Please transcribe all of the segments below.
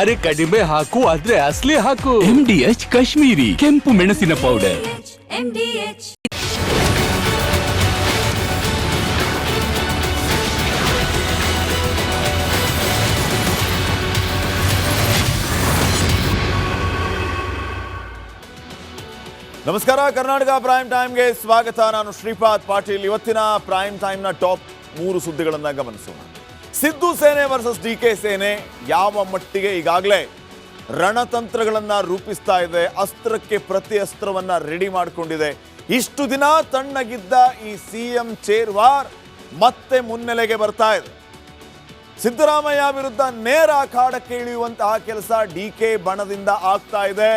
ಅರೆ ಕಡಿಮೆ ಹಾಕು ಆದ್ರೆ ಅಸಲಿ ಹಾಕು. MDH ಕಾಶ್ಮೀರಿ ಕೆಂಪು ಮೆಣಸಿನ ಪೌಡರ್. ನಮಸ್ಕಾರ, ಕರ್ನಾಟಕ ಪ್ರೈಮ್ ಟೈಮ್ಗೆ ಸ್ವಾಗತ. ನಾನು ಶ್ರೀಪಾದ್ ಪಾಟೀಲ್. ಇವತ್ತಿನ ಪ್ರೈಮ್ ಟೈಮ್ನ ಟಾಪ್ 3 ಸುದ್ದಿಗಳನ್ನು ಗಮನಿಸೋಣ. ಸಿದ್ದು ಸೇನೆ ವರ್ಸಸ್ DK ಸೇನೆ ಯಾವ ಮಟ್ಟಿಗೆ ಈಗಾಗಲೇ ರಣತಂತ್ರಗಳನ್ನು ರೂಪಿಸ್ತಾ ಇದೆ, ಅಸ್ತ್ರಕ್ಕೆ ಪ್ರತಿ ಅಸ್ತ್ರವನ್ನ ರೆಡಿ ಮಾಡಿಕೊಂಡಿದೆ. ಇಷ್ಟು ದಿನ ತಣ್ಣಗಿದ್ದ ಈ CM ಚೇರ್ ವಾರ್ ಮತ್ತೆ ಮುನ್ನೆಲೆಗೆ ಬರ್ತಾ ಇದೆ. ಸಿದ್ದರಾಮಯ್ಯ ವಿರುದ್ಧ ನೇರ ಅಖಾಡಕ್ಕೆ ಇಳಿಯುವಂತಹ ಕೆಲಸ DK ಬಣದಿಂದ ಆಗ್ತಾ ಇದೆ.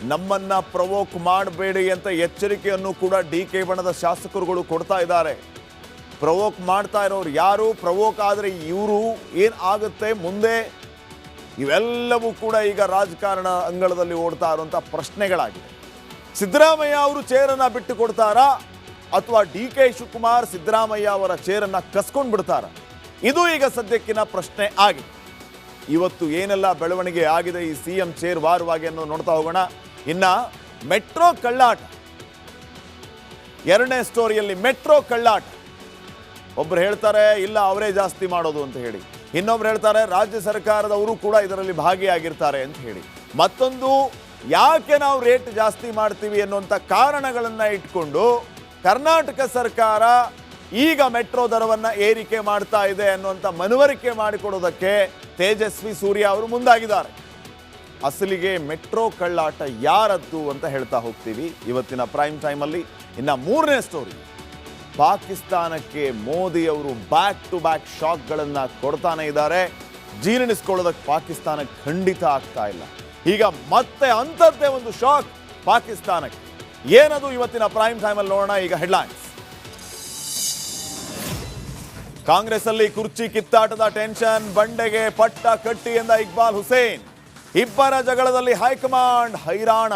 ನಮ್ಮನ್ನ ಪ್ರವೋಕ್ ಮಾಡಬೇಡಿ ಅಂತ ಎಚ್ಚರಿಕೆಯನ್ನು ಕೂಡ DK ಬಣದ ಶಾಸಕರುಗಳು ಕೊಡ್ತಾ ಇದ್ದಾರೆ. ಪ್ರವೋಕ್ ಮಾಡ್ತಾ ಇರೋರು ಯಾರು, ಪ್ರವೋಕ್ ಆದರೆ ಇವರು ಏನು ಆಗುತ್ತೆ ಮುಂದೆ, ಇವೆಲ್ಲವೂ ಕೂಡ ಈಗ ರಾಜಕಾರಣ ಅಂಗಳದಲ್ಲಿ ಓಡ್ತಾ ಇರುವಂಥ ಪ್ರಶ್ನೆಗಳಾಗಿದೆ. ಸಿದ್ದರಾಮಯ್ಯ ಅವರು ಚೇರನ್ನು ಬಿಟ್ಟು ಕೊಡ್ತಾರಾ ಅಥವಾ DK ಶಿವಕುಮಾರ್ ಸಿದ್ದರಾಮಯ್ಯ ಅವರ ಚೇರನ್ನು ಕಸ್ಕೊಂಡು ಬಿಡ್ತಾರ? ಇದು ಈಗ ಸದ್ಯಕ್ಕಿನ ಪ್ರಶ್ನೆ ಆಗಿದೆ. ಇವತ್ತು ಏನೆಲ್ಲ ಬೆಳವಣಿಗೆ ಆಗಿದೆ ಈ CM ಚೇರ್ ವಾರವಾಗಿ ಅನ್ನೋ ನೋಡ್ತಾ ಹೋಗೋಣ. ಇನ್ನ ಮೆಟ್ರೋ ಕಳ್ಳಾಟ, ಎರಡನೇ ಸ್ಟೋರಿಯಲ್ಲಿ ಮೆಟ್ರೋ ಕಳ್ಳಾಟ. ಒಬ್ರು ಹೇಳ್ತಾರೆ ಇಲ್ಲ ಅವರೇ ಜಾಸ್ತಿ ಮಾಡೋದು ಅಂತ ಹೇಳಿ, ಇನ್ನೊಬ್ರು ಹೇಳ್ತಾರೆ ರಾಜ್ಯ ಸರ್ಕಾರದವರು ಕೂಡ ಇದರಲ್ಲಿ ಭಾಗಿಯಾಗಿರ್ತಾರೆ ಅಂತ ಹೇಳಿ, ಮತ್ತೊಂದು ಯಾಕೆ ನಾವು ರೇಟ್ ಜಾಸ್ತಿ ಮಾಡ್ತೀವಿ ಅನ್ನುವಂಥ ಕಾರಣಗಳನ್ನು ಇಟ್ಕೊಂಡು ಕರ್ನಾಟಕ ಸರ್ಕಾರ ಈಗ ಮೆಟ್ರೋ ದರವನ್ನು ಏರಿಕೆ ಮಾಡ್ತಾ ಇದೆ ಅನ್ನುವಂಥ ಮನವರಿಕೆ ಮಾಡಿಕೊಡೋದಕ್ಕೆ ತೇಜಸ್ವಿ ಸೂರ್ಯ ಅವರು ಮುಂದಾಗಿದ್ದಾರೆ. ಅಸಲಿಗೆ ಮೆಟ್ರೋ ಕಳ್ಳಾಟ ಯಾರದ್ದು ಅಂತ ಹೇಳ್ತಾ ಹೋಗ್ತೀವಿ ಇವತ್ತಿನ ಪ್ರೈಮ್ ಟೈಮಲ್ಲಿ. ಇನ್ನು ಮೂರನೇ ಸ್ಟೋರಿ, ಪಾಕಿಸ್ತಾನಕ್ಕೆ ಮೋದಿ ಅವರು ಬ್ಯಾಕ್ ಟು ಬ್ಯಾಕ್ ಶಾಕ್ಗಳನ್ನು ಕೊಡ್ತಾನೆ ಇದ್ದಾರೆ. ಜೀರ್ಣಿಸ್ಕೊಳ್ಳೋದಕ್ಕೆ ಪಾಕಿಸ್ತಾನಕ್ಕೆ ಖಂಡಿತ ಆಗ್ತಾ ಇಲ್ಲ. ಈಗ ಮತ್ತೆ ಅಂಥದ್ದೇ ಒಂದು ಶಾಕ್ ಪಾಕಿಸ್ತಾನಕ್ಕೆ. ಏನದು ಇವತ್ತಿನ ಪ್ರೈಮ್ ಟೈಮಲ್ಲಿ ನೋಡೋಣ. ಈಗ ಹೆಡ್ಲೈನ್ಸ್. ಕಾಂಗ್ರೆಸ್ ಅಲ್ಲಿ ಕುರ್ಚಿ ಕಿತ್ತಾಟದ ಟೆನ್ಷನ್, ಬಂಡೆಗೆ ಪಟ್ಟ ಕಟ್ಟಿ ಎಂದ ಇಕ್ಬಾಲ್ ಹುಸೇನ್. ಇಬ್ಬರ ಜಗಳದಲ್ಲಿ ಹೈಕಮಾಂಡ್ ಹೈರಾಣ.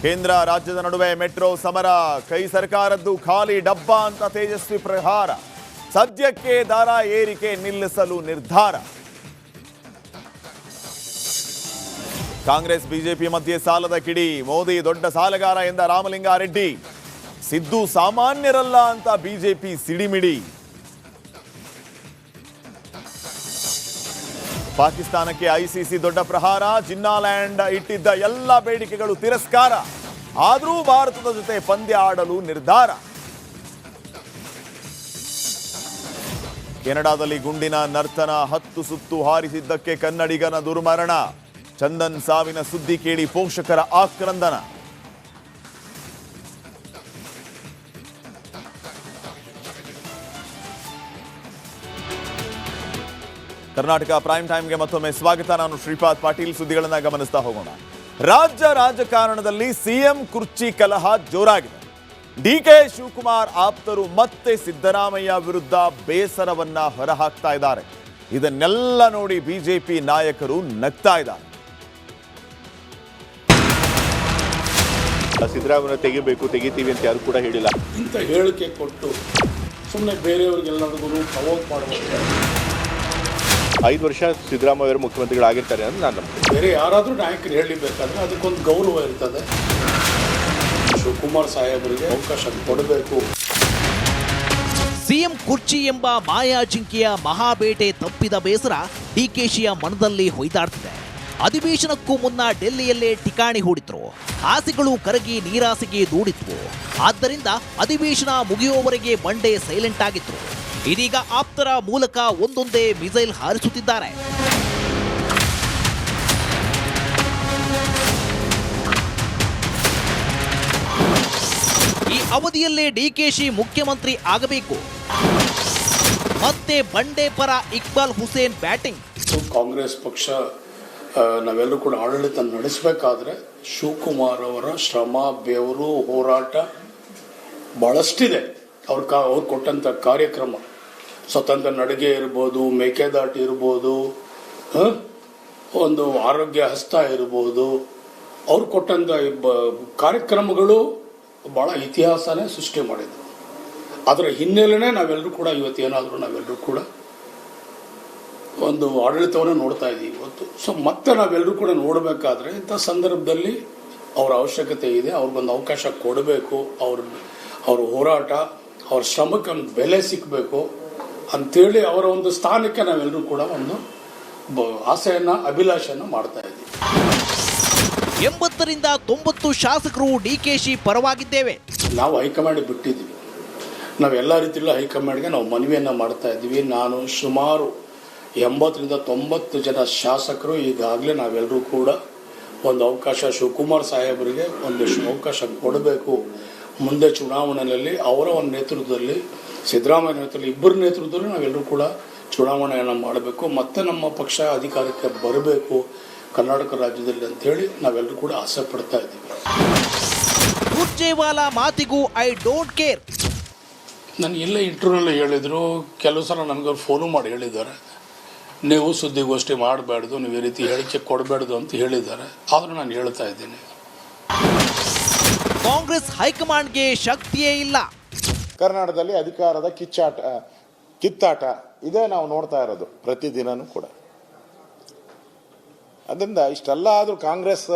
ಕೇಂದ್ರ ರಾಜ್ಯದ ನಡುವೆ ಮೆಟ್ರೋ ಸಮರ, ಕೈ ಸರ್ಕಾರದ್ದು ಖಾಲಿ ಡಬ್ಬ ಅಂತ ತೇಜಸ್ವಿ ಪ್ರಹಾರ. ಸದ್ಯಕ್ಕೆ ದರ ಏರಿಕೆ ನಿಲ್ಲಿಸಲು ನಿರ್ಧಾರ. ಕಾಂಗ್ರೆಸ್ ಬಿಜೆಪಿ ಮಧ್ಯೆ ಸಾಲದ ಕಿಡಿ, ಮೋದಿ ದೊಡ್ಡ ಸಾಲಗಾರ ಎಂದ ರಾಮಲಿಂಗಾರೆಡ್ಡಿ. ಸಿದ್ದು ಸಾಮಾನ್ಯರಲ್ಲ ಅಂತ ಬಿಜೆಪಿ ಸಿಡಿಮಿಡಿ. ಪಾಕಿಸ್ತಾನಕ್ಕೆ ICC ದೊಡ್ಡ ಪ್ರಹಾರ, ಜಿನ್ನಾಲ್ಯಾಂಡ್ ಇಟ್ಟಿದ್ದ ಎಲ್ಲ ಬೇಡಿಕೆಗಳು ತಿರಸ್ಕಾರ. ಆದರೂ ಭಾರತದ ಜೊತೆ ಪಂದ್ಯ ಆಡಲು ನಿರ್ಧಾರ. ಕೆನಡಾದಲ್ಲಿ ಗುಂಡಿನ ನರ್ತನ, 10 ಸುತ್ತು ಹಾರಿಸಿದ್ದಕ್ಕೆ ಕನ್ನಡಿಗನ ದುರ್ಮರಣ. ಚಂದನ್ ಸಾವಿನ ಸುದ್ದಿ ಕೇಳಿ ಪೋಷಕರ ಆಕ್ರಂದನ. ಕರ್ನಾಟಕ ಪ್ರೈಮ್ ಟೈಮ್ಗೆ ಮತ್ತೊಮ್ಮೆ ಸ್ವಾಗತ. ನಾನು ಶ್ರೀಪಾದ್ ಪಾಟೀಲ್. ಸುದ್ದಿಗಳನ್ನು ಗಮನಿಸ್ತಾ ಹೋಗೋಣ. ರಾಜ್ಯ ರಾಜಕಾರಣದಲ್ಲಿ CM ಕುರ್ಚಿ ಕಲಹ ಜೋರಾಗಿದೆ. DK ಶಿವಕುಮಾರ್ ಆಪ್ತರು ಮತ್ತೆ ಸಿದ್ದರಾಮಯ್ಯ ವಿರುದ್ಧ ಬೇಸರವನ್ನ ಹೊರಹಾಕ್ತಾ ಇದ್ದಾರೆ. ಇದನ್ನೆಲ್ಲ ನೋಡಿ ಬಿಜೆಪಿ ನಾಯಕರು ನಗ್ತಾ ಇದ್ದಾರೆ. ಸಿದ್ದರಾಮಯ್ಯ ತೆಗಿತೀವಿ ಅಂತ ಯಾರು ಕೂಡ ಹೇಳಿಲ್ಲ. ಇಂಥ ಹೇಳಿಕೆ ಕೊಟ್ಟು ಸುಮ್ಮನೆ ಬೇರೆಯವ್ರಿಗೆಲ್ಲರಿಗೂ ಪ್ರವೋಕ್ ಮಾಡಬೇಕು. 5 ವರ್ಷ ಸಿದ್ದರಾಮಯ್ಯ ಅವರು ಮುಖ್ಯಮಂತ್ರಿಗಳಾಗಿರ್ತಾರೆ ಅಂತ ನಾನು ನಂಬ್ತೀನಿ. ಬೇರೆ ಯಾರಾದರೂ ನಾಯಕರು ಹೇಳಬೇಕಾದ್ರೆ ಅದಕ್ಕೊಂದು ಗೌರವ ಇರ್ತದೆ. ಶಿವಕುಮಾರ್ ಸಾಹೇಬರಿಗೆ ಅವಕಾಶ ಕೊಡಬೇಕು. CM ಕುರ್ಚಿ ಎಂಬ ಮಾಯಾಜಿಂಕೆಯ ಮಹಾಬೇಟೆ ತಪ್ಪಿದ ಬೇಸರ DKಶಿಯ ಮನದಲ್ಲಿ ಹೊಯ್ದಾಡ್ತಿದೆ. ಅಧಿವೇಶನಕ್ಕೂ ಮುನ್ನ ಡೆಲ್ಲಿಯಲ್ಲೇ ಠಿಕಾಣಿ ಹೂಡಿದ್ರು. ಆಸೆಗಳು ಕರಗಿ ನೀರಾಸೆಗೆ ದೂಡಿದ್ವು. ಆದ್ದರಿಂದ ಅಧಿವೇಶನ ಮುಗಿಯುವವರೆಗೆ ಬಂಡೆ ಸೈಲೆಂಟ್ ಆಗಿದ್ರು. ಇದೀಗ ಆಪ್ತರ ಮೂಲಕ ಒಂದೊಂದೇ ಮಿಸೈಲ್ ಹಾರಿಸುತ್ತಿದ್ದಾರೆ. ಈ ಅವಧಿಯಲ್ಲೇ DKಶಿ ಮುಖ್ಯಮಂತ್ರಿ ಆಗಬೇಕು. ಮತ್ತೆ ಬಂಡೆ ಪರ ಇಕ್ಬಾಲ್ ಹುಸೇನ್ ಬ್ಯಾಟಿಂಗ್. ಕಾಂಗ್ರೆಸ್ ಪಕ್ಷ ನಾವೆಲ್ಲರೂ ಕೂಡ ಆಡಳಿತ ನಡೆಸಬೇಕಾದ್ರೆ ಶಿವಕುಮಾರ್ ಅವರ ಶ್ರಮ, ಬೆವರು, ಹೋರಾಟ ಬಹಳಷ್ಟಿದೆ. ಅವ್ರು ಕೊಟ್ಟಂತ ಕಾರ್ಯಕ್ರಮ, ಸ್ವತಂತ್ರ ನಡಿಗೆ ಇರ್ಬೋದು, ಮೇಕೆದಾಟು ಇರ್ಬೋದು, ಒಂದು ಆರೋಗ್ಯ ಹಸ್ತ ಇರ್ಬೋದು, ಅವ್ರು ಕೊಟ್ಟಂತ ಕಾರ್ಯಕ್ರಮಗಳು ಬಹಳ ಇತಿಹಾಸನೇ ಸೃಷ್ಟಿ ಮಾಡಿದ್ರು. ಅದರ ಹಿನ್ನೆಲೆನೇ ನಾವೆಲ್ಲರೂ ಕೂಡ ಇವತ್ತೇನಾದರೂ ನಾವೆಲ್ಲರೂ ಕೂಡ ಒಂದು ಆಡಳಿತವನ್ನು ನೋಡ್ತಾ ಇದ್ದೀವಿ ಇವತ್ತು. ಸೊ ಮತ್ತೆ ನಾವೆಲ್ಲರೂ ಕೂಡ ನೋಡಬೇಕಾದ್ರೆ ಇಂಥ ಸಂದರ್ಭದಲ್ಲಿ ಅವರ ಅವಶ್ಯಕತೆ ಇದೆ, ಅವ್ರಿಗೊಂದು ಅವಕಾಶ ಕೊಡಬೇಕು, ಅವ್ರ ಹೋರಾಟ, ಅವ್ರ ಶ್ರಮಕ್ಕೆ ಒಂದು ಬೆಲೆ ಸಿಕ್ಕಬೇಕು ಅಂಥೇಳಿ ಅವರ ಒಂದು ಸ್ಥಾನಕ್ಕೆ ನಾವೆಲ್ಲರೂ ಕೂಡ ಒಂದು ಆಸೆಯನ್ನು ಅಭಿಲಾಷೆಯನ್ನು ಮಾಡ್ತಾ ಇದ್ದೀವಿ. 80 ರಿಂದ 90 ಶಾಸಕರು ಡಿಕೆಶಿ ಪರವಾಗಿದ್ದೇವೆ. ನಾವು ಹೈಕಮಾಂಡ್ ಬಿಟ್ಟಿದ್ದೀವಿ, ನಾವೆಲ್ಲ ರೀತಿಯಲ್ಲೂ ಹೈಕಮಾಂಡ್ಗೆ ನಾವು ಮನವಿಯನ್ನು ಮಾಡ್ತಾ ಇದ್ದೀವಿ. ನಾನು ಸುಮಾರು 80 ರಿಂದ 90 ಜನ ಶಾಸಕರು ಈಗಾಗಲೇ ನಾವೆಲ್ಲರೂ ಕೂಡ ಒಂದು ಅವಕಾಶ ಶಿವಕುಮಾರ್ ಸಾಹೇಬರಿಗೆ ಒಂದು ಅವಕಾಶ ಕೊಡಬೇಕು. ಮುಂದೆ ಚುನಾವಣೆಯಲ್ಲಿ ಅವರ ಒಂದು ನೇತೃತ್ವದಲ್ಲಿ, ಸಿದ್ದರಾಮಯ್ಯ ನೇತೃತ್ವದಲ್ಲಿ, ಇಬ್ಬರ ನೇತೃತ್ವದಲ್ಲಿ ನಾವೆಲ್ಲರೂ ಕೂಡ ಚುನಾವಣೆಯನ್ನು ಮಾಡಬೇಕು, ಮತ್ತೆ ನಮ್ಮ ಪಕ್ಷ ಅಧಿಕಾರಕ್ಕೆ ಬರಬೇಕು ಕರ್ನಾಟಕ ರಾಜ್ಯದಲ್ಲಿ ಅಂತೇಳಿ ನಾವೆಲ್ಲರೂ ಕೂಡ ಆಸೆ ಪಡ್ತಾ ಇದ್ದೀವಿ. ಸುರ್ಜೇವಾಲಾ ಮಾತಿಗೂ ಐ ಡೋಂಟ್ ಕೇರ್. ನಾನು ಎಲ್ಲ ಇಂಟರ್ವ್ಯೂನಲ್ಲಿ ಹೇಳಿದರು, ಕೆಲವು ಸಲ ನನಗೆ ಫೋನು ಮಾಡಿ ಹೇಳಿದ್ದಾರೆ, ನೀವು ಸುದ್ದಿಗೋಷ್ಠಿ ಮಾಡಬಾರ್ದು, ನೀವು ಈ ರೀತಿ ಹೇಳಿಕೆ ಕೊಡಬಾರ್ದು ಅಂತ ಹೇಳಿದ್ದಾರೆ. ಆದರೂ ನಾನು ಹೇಳ್ತಾ ಇದ್ದೀನಿ, ಕಾಂಗ್ರೆಸ್ ಹೈಕಮಾಂಡ್ಗೆ ಶಕ್ತಿಯೇ ಇಲ್ಲ. ಕರ್ನಾಟಕದಲ್ಲಿ ಅಧಿಕಾರದ ಕಿತ್ತಾಟ ಇದೇ ನಾವು ನೋಡ್ತಾ ಇರೋದು ಪ್ರತಿದಿನನೂ ಕೂಡ. ಅದರಿಂದ ಇಷ್ಟೆಲ್ಲ ಆದರೂ ಕಾಂಗ್ರೆಸ್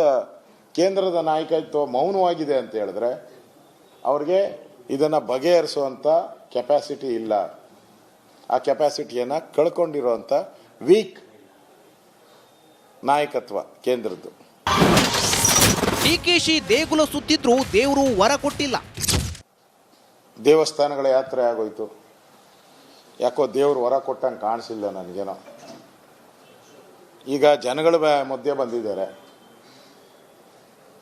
ಕೇಂದ್ರದ ನಾಯಕತ್ವ ಮೌನವಾಗಿದೆ ಅಂತ ಹೇಳಿದ್ರೆ ಅವ್ರಿಗೆ ಇದನ್ನು ಬಗೆಹರಿಸುವಂಥ ಕೆಪಾಸಿಟಿ ಇಲ್ಲ. ಆ ಕೆಪಾಸಿಟಿಯನ್ನು ಕಳ್ಕೊಂಡಿರುವಂಥ ವೀಕ್ ನಾಯಕತ್ವ ಕೇಂದ್ರದ್ದು. ಡಿಕೆಶಿ ದೇಗುಲ ಸುತ್ತಿದ್ರು ದೇವರು ವರ ಕೊಟ್ಟಿಲ್ಲ. ದೇವಸ್ಥಾನಗಳ ಯಾತ್ರೆ ಆಗೋಯ್ತು, ಯಾಕೋ ದೇವ್ರು ವರ ಕೊಟ್ಟಂಗೆ ಕಾಣಿಸಿಲ್ಲ ನನಗೇನೋ. ಈಗ ಜನಗಳ ಮಧ್ಯೆ ಬಂದಿದ್ದಾರೆ,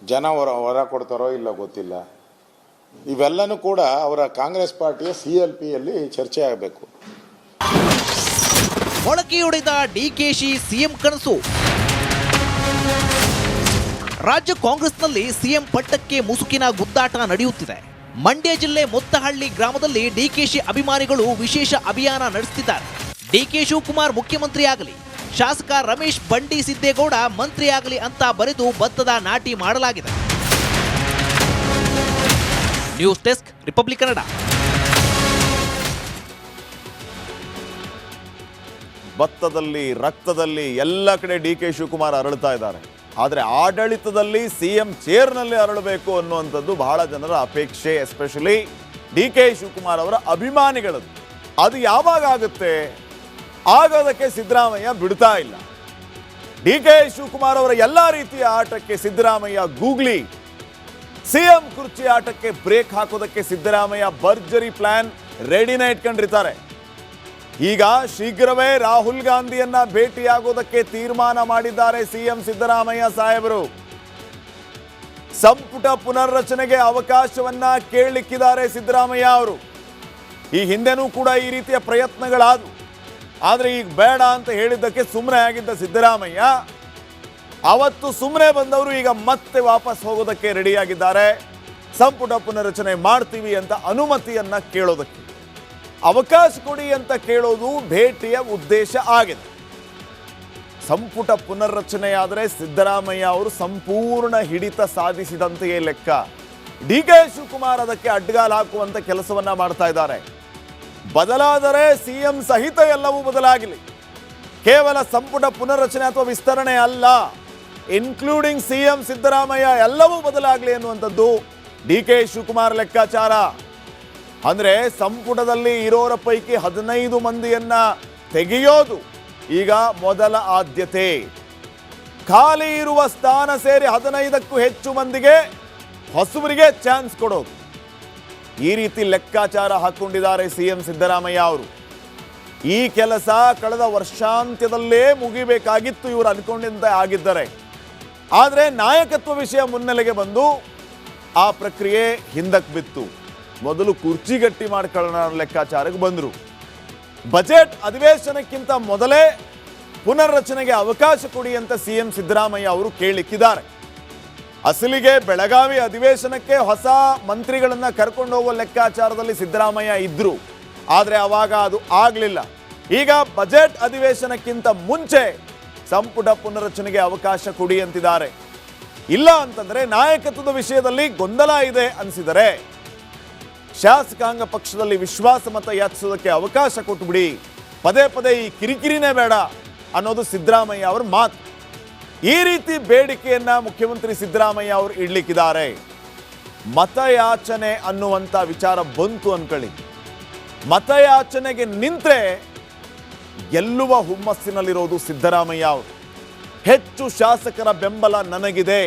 ಜನ ವರ ಕೊಡ್ತಾರೋ ಇಲ್ಲ ಗೊತ್ತಿಲ್ಲ. ಇವೆಲ್ಲನೂ ಕೂಡ ಅವರ ಕಾಂಗ್ರೆಸ್ ಪಾರ್ಟಿಯ CLPಯಲ್ಲಿ ಚರ್ಚೆ ಆಗಬೇಕು. ಮೊಳಕೆಯೊಡೆದ ಡಿಕೆಶಿ ಸಿಎಂ ಕನಸು. ರಾಜ್ಯ ಕಾಂಗ್ರೆಸ್ನಲ್ಲಿ ಸಿಎಂ ಪಟ್ಟಕ್ಕೆ ಮುಸುಕಿನ ಗುದ್ದಾಟ ನಡೆಯುತ್ತಿದೆ. ಮಂಡ್ಯ ಜಿಲ್ಲೆ ಮೊತ್ತಹಳ್ಳಿ ಗ್ರಾಮದಲ್ಲಿ ಡಿಕೆಶಿ ಅಭಿಮಾನಿಗಳು ವಿಶೇಷ ಅಭಿಯಾನ ನಡೆಸುತ್ತಿದ್ದಾರೆ. ಡಿಕೆ ಶಿವಕುಮಾರ್ ಮುಖ್ಯಮಂತ್ರಿ ಆಗಲಿ, ಶಾಸಕ ರಮೇಶ್ ಬಂಡಿ ಸಿದ್ದೇಗೌಡ ಮಂತ್ರಿ ಆಗಲಿ ಅಂತ ಬರೆದು ಭತ್ತದ ನಾಟಿ ಮಾಡಲಾಗಿದೆ. News desk, Republic Kannada. ಭತ್ತದಲ್ಲಿ, ರಕ್ತದಲ್ಲಿ ಎಲ್ಲ ಕಡೆ ಡಿ.ಕೆ. ಶಿವಕುಮಾರ್ ಅರಳ್ತಾ ಇದ್ದಾರೆ. ಆದರೆ ಆಡಳಿತದಲ್ಲಿ CM ಚೇರ್ನಲ್ಲಿ ಅರಳಬೇಕು ಅನ್ನುವಂಥದ್ದು ಬಹಳ ಜನರ ಅಪೇಕ್ಷೆ, ಎಸ್ಪೆಷಲಿ ಡಿ.ಕೆ. ಶಿವಕುಮಾರ್ ಅವರ ಅಭಿಮಾನಿಗಳದ್ದು. ಅದು ಯಾವಾಗ ಆಗುತ್ತೆ? ಆಗೋದಕ್ಕೆ ಸಿದ್ದರಾಮಯ್ಯ ಬಿಡ್ತಾ ಇಲ್ಲ. ಡಿ.ಕೆ. ಶಿವಕುಮಾರ್ ಅವರ ಎಲ್ಲ ರೀತಿಯ ಆಟಕ್ಕೆ ಸಿದ್ದರಾಮಯ್ಯ ಗೂಗ್ಲಿ. CM ಕುರ್ಚಿ ಆಟಕ್ಕೆ ಬ್ರೇಕ್ ಹಾಕೋದಕ್ಕೆ ಸಿದ್ದರಾಮಯ್ಯ ಭರ್ಜರಿ ಪ್ಲಾನ್ ರೆಡಿನ ಇಟ್ಕೊಂಡಿರ್ತಾರೆ. ಈಗ ಶೀಘ್ರವೇ ರಾಹುಲ್ ಗಾಂಧಿಯನ್ನ ಭೇಟಿಯಾಗೋದಕ್ಕೆ ತೀರ್ಮಾನ ಮಾಡಿದ್ದಾರೆ CM ಸಿದ್ದರಾಮಯ್ಯ ಸಾಹೇಬರು. ಸಂಪುಟ ಪುನರ್ರಚನೆಗೆ ಅವಕಾಶವನ್ನ ಕೇಳಲಿಕ್ಕಿದ್ದಾರೆ ಸಿದ್ದರಾಮಯ್ಯ ಅವರು. ಈ ಹಿಂದೆನೂ ಕೂಡ ಈ ರೀತಿಯ ಪ್ರಯತ್ನಗಳಾದವು, ಆದರೆ ಈಗ ಬೇಡ ಅಂತ ಹೇಳಿದ್ದಕ್ಕೆ ಸುಮ್ಮನೆ ಆಗಿದ್ದ ಸಿದ್ದರಾಮಯ್ಯ ಅವತ್ತು ಸುಮ್ಮನೆ ಬಂದವರು ಈಗ ಮತ್ತೆ ವಾಪಸ್ ಹೋಗೋದಕ್ಕೆ ರೆಡಿಯಾಗಿದ್ದಾರೆ. ಸಂಪುಟ ಪುನರ್ರಚನೆ ಮಾಡ್ತೀವಿ ಅಂತ ಅನುಮತಿಯನ್ನ ಕೇಳೋದಕ್ಕೆ. ಅವಕಾಶ ಕೊಡಿ ಅಂತ ಕೇಳೋದು ಭೇಟಿಯ ಉದ್ದೇಶ ಆಗಿದೆ. ಸಂಪುಟ ಪುನರ್ರಚನೆಯಾದರೆ ಸಿದ್ದರಾಮಯ್ಯ ಅವರು ಸಂಪೂರ್ಣ ಹಿಡಿತ ಸಾಧಿಸಿದಂತೆಯೇ ಲೆಕ್ಕ. ಡಿ.ಕೆ. ಶಿವಕುಮಾರ್ ಅದಕ್ಕೆ ಅಡ್ಡಗಾಲು ಹಾಕುವಂತ ಕೆಲಸವನ್ನ ಮಾಡ್ತಾ ಇದ್ದಾರೆ. ಬದಲಾದರೆ CM ಸಹಿತ ಎಲ್ಲವೂ ಬದಲಾಗಲಿ. ಕೇವಲ ಸಂಪುಟ ಪುನರ್ರಚನೆ ಅಥವಾ ವಿಸ್ತರಣೆ ಅಲ್ಲ, ಇನ್ಕ್ಲೂಡಿಂಗ್ CM ಸಿದ್ದರಾಮಯ್ಯ ಎಲ್ಲವೂ ಬದಲಾಗಲಿ ಅನ್ನುವಂಥದ್ದು ಡಿ.ಕೆ. ಶಿವಕುಮಾರ್ ಲೆಕ್ಕಾಚಾರ. ಅಂದರೆ ಸಂಪುಟದಲ್ಲಿ ಇರೋರ ಪೈಕಿ 15 ಮಂದಿಯನ್ನ ತೆಗೆಯೋದು ಈಗ ಮೊದಲ ಆದ್ಯತೆ. ಖಾಲಿ ಇರುವ ಸ್ಥಾನ ಸೇರಿ 15ಕ್ಕೂ ಹೆಚ್ಚು ಮಂದಿಗೆ ಹೊಸಬರಿಗೆ ಚಾನ್ಸ್ ಕೊಡೋದು. ಈ ರೀತಿ ಲೆಕ್ಕಾಚಾರ ಹಾಕೊಂಡಿದ್ದಾರೆ CM ಸಿದ್ದರಾಮಯ್ಯ ಅವರು. ಈ ಕೆಲಸ ಕಳೆದ ವರ್ಷಾಂತ್ಯದಲ್ಲೇ ಮುಗಿಬೇಕಾಗಿತ್ತು ಇವರು ಅನ್ಕೊಂಡಿದ್ದ ಆಗಿದ್ದರೆ. ಆದರೆ ನಾಯಕತ್ವ ವಿಷಯ ಮುನ್ನೆಲೆಗೆ ಬಂದು ಆ ಪ್ರಕ್ರಿಯೆ ಹಿಂದಕ್ಕೆ ಬಿತ್ತು. ಮೊದಲು ಕುರ್ಚಿ ಗಟ್ಟಿ ಮಾಡ್ಕೊಳ್ಳೋಣ ಲೆಕ್ಕಾಚಾರಕ್ಕೆ ಬಂದರು. ಬಜೆಟ್ ಅಧಿವೇಶನಕ್ಕಿಂತ ಮೊದಲೇ ಪುನರ್ರಚನೆಗೆ ಅವಕಾಶ ಕೊಡಿ ಅಂತ CM ಸಿದ್ದರಾಮಯ್ಯ ಅವರು ಕೇಳಿಕ್ಕಿದ್ದಾರೆ. ಅಸಲಿಗೆ ಬೆಳಗಾವಿ ಅಧಿವೇಶನಕ್ಕೆ ಹೊಸ ಮಂತ್ರಿಗಳನ್ನ ಕರ್ಕೊಂಡು ಹೋಗುವ ಲೆಕ್ಕಾಚಾರದಲ್ಲಿ ಸಿದ್ದರಾಮಯ್ಯ ಇದ್ರು, ಆದರೆ ಅವಾಗ ಅದು ಆಗಲಿಲ್ಲ. ಈಗ ಬಜೆಟ್ ಅಧಿವೇಶನಕ್ಕಿಂತ ಮುಂಚೆ ಸಂಪುಟ ಪುನರ್ರಚನೆಗೆ ಅವಕಾಶ ಕೊಡಿ ಅಂತಿದ್ದಾರೆ. ಇಲ್ಲ ಅಂತಂದ್ರೆ ನಾಯಕತ್ವದ ವಿಷಯದಲ್ಲಿ ಗೊಂದಲ ಇದೆ ಅನಿಸಿದರೆ ಶಾಸಕಾಂಗ ಪಕ್ಷದಲ್ಲಿ ವಿಶ್ವಾಸ ಮತ ಯಾಚಿಸೋದಕ್ಕೆ ಅವಕಾಶ ಕೊಟ್ಟು ಬಿಡಿ. ಪದೇ ಪದೇ ಈ ಕಿರಿಕಿರಿನೇ ಬೇಡ, ಅನ್ನೋದು ಸಿದ್ದರಾಮಯ್ಯ ಅವರ ಮಾತು. ಈ ರೀತಿ ಬೇಡಿಕೆಯನ್ನ ಮುಖ್ಯಮಂತ್ರಿ ಸಿದ್ದರಾಮಯ್ಯ ಅವರು ಇಡ್ಲಿಕ್ಕಿದ್ದಾರೆ. ಮತಯಾಚನೆ ಅನ್ನುವಂಥ ವಿಚಾರ ಬಂತು ಅನ್ಕೊಳ್ಳಿ. ಮತಯಾಚನೆಗೆ ನಿಂತರೆ ಗೆಲ್ಲುವ ಹುಮ್ಮಸ್ಸಿನಲ್ಲಿರೋದು ಸಿದ್ದರಾಮಯ್ಯ ಅವರು. ಹೆಚ್ಚು ಶಾಸಕರ ಬೆಂಬಲ ನನಗಿದೆ,